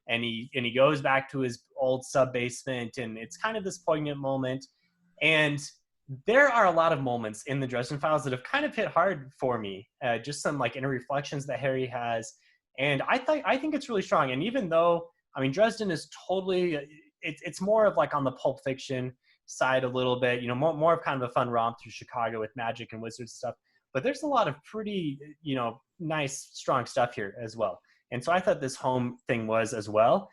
And he goes back to his old sub basement, and it's kind of this poignant moment. And there are a lot of moments in the Dresden Files that have kind of hit hard for me. Just some like inner reflections that Harry has. And I think it's really strong. And even though, I mean, Dresden is totally, it's more of like on the Pulp Fiction side a little bit, more of kind of a fun romp through Chicago with magic and wizards stuff. But there's a lot of pretty, nice, strong stuff here as well. And so I thought this home thing was as well.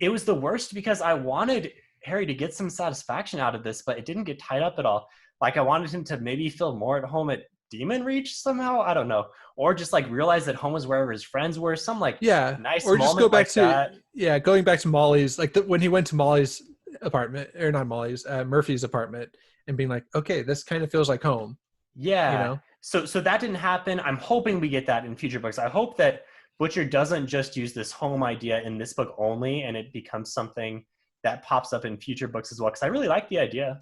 It was the worst because I wanted Harry to get some satisfaction out of this, but it didn't get tied up at all. Like I wanted him to maybe feel more at home at Demon Reach somehow, I don't know, or just like realize that home was wherever his friends were. Some like nice or just go back like that. Going back to Molly's, like when he went to Molly's apartment, or not Molly's, Murphy's apartment, and being like, okay, this kind of feels like home. Yeah. So that didn't happen. I'm hoping we get that in future books. I hope that Butcher doesn't just use this home idea in this book only, and it becomes something that pops up in future books as well. Because I really like the idea.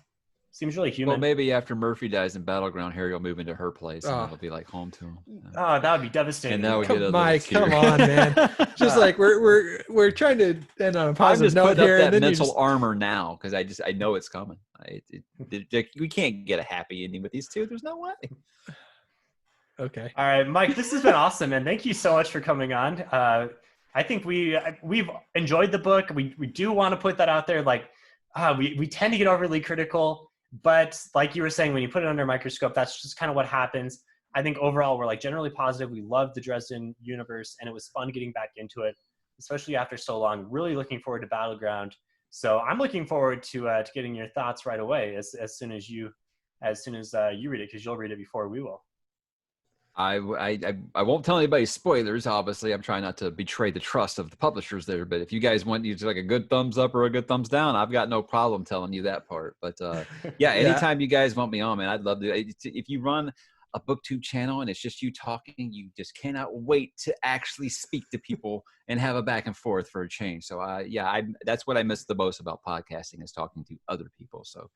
Seems really human. Well, maybe after Murphy dies in Battleground, Harry will move into her place, and it'll be like home to him. Oh, that would be devastating. And that would get Mike, come on, man. Just like we're trying to end on a positive note here. I'm just putting up that mental armor now because I know it's coming. We can't get a happy ending with these two. There's no way. Okay. All right, Mike, this has been awesome, and thank you so much for coming on. I think we've enjoyed the book. We do want to put that out there. Like, we tend to get overly critical. But like you were saying, when you put it under a microscope, that's just kind of what happens. I think overall, we're like generally positive. We love the Dresden universe, and it was fun getting back into it, especially after so long. Really looking forward to Battleground. So I'm looking forward to getting your thoughts right away as soon as you read it, because you'll read it before we will. I won't tell anybody spoilers. Obviously, I'm trying not to betray the trust of the publishers there. But if you guys want you to like a good thumbs up or a good thumbs down, I've got no problem telling you that part. But anytime you guys want me on, man, I'd love to. If you run a BookTube channel and it's just you talking, you just cannot wait to actually speak to people and have a back and forth for a change. So that's what I miss the most about podcasting, is talking to other people. So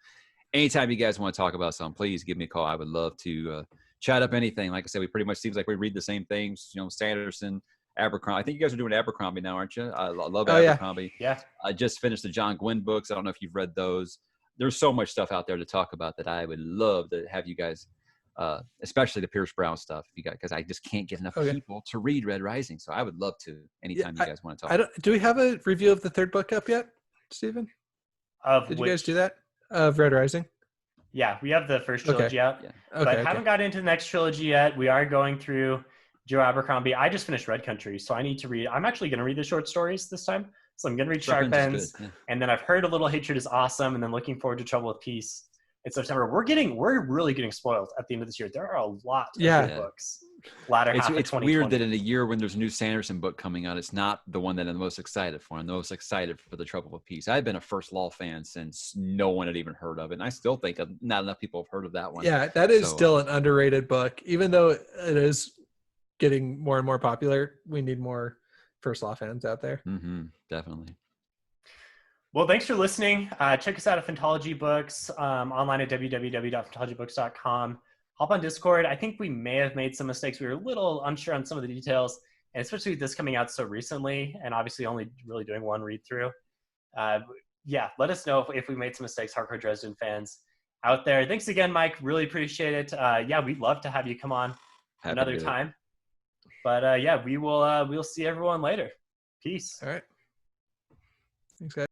anytime you guys want to talk about something, please give me a call. I would love to chat up anything. Like I said, we pretty much seems like we read the same things. You know, Sanderson, Abercrombie. I think you guys are doing Abercrombie now, aren't you? I love Abercrombie. Yeah. I just finished the John Gwynn books. I don't know if you've read those. There's so much stuff out there to talk about that I would love to have you guys, especially the Pierce Brown stuff, because I just can't get enough people to read Red Rising. So I would love to anytime you guys want to talk. Do we have a review of the third book up yet, Stephen? Did you guys do that? Of Red Rising? Yeah, we have the first trilogy out, but haven't got into the next trilogy yet. We are going through Joe Abercrombie. I just finished Red Country, so I need to read. I'm actually going to read the short stories this time. So I'm going to read Sharp Ends, and then I've heard A Little Hatred is awesome, and then looking forward to Trouble with Peace in September. We're really getting spoiled at the end of this year. There are a lot of good books. It's weird that in a year when there's a new Sanderson book coming out, it's not the one that I'm the most excited for. I'm the most excited for The Trouble with Peace. I've been a First Law fan since no one had even heard of it, and I still think not enough people have heard of that one. Yeah, that is still an underrated book. Even though it is getting more and more popular, we need more First Law fans out there. Definitely. Well, thanks for listening. Check us out at Phantology Books, online at www.phantologybooks.com. Hop on Discord. I think we may have made some mistakes. We were a little unsure on some of the details, and especially with this coming out so recently, and obviously only really doing one read through. Let us know if we made some mistakes, Hardcore Dresden fans out there. Thanks again, Mike. Really appreciate it. We'd love to have you come on another time. But we'll see everyone later. Peace. All right. Thanks, guys.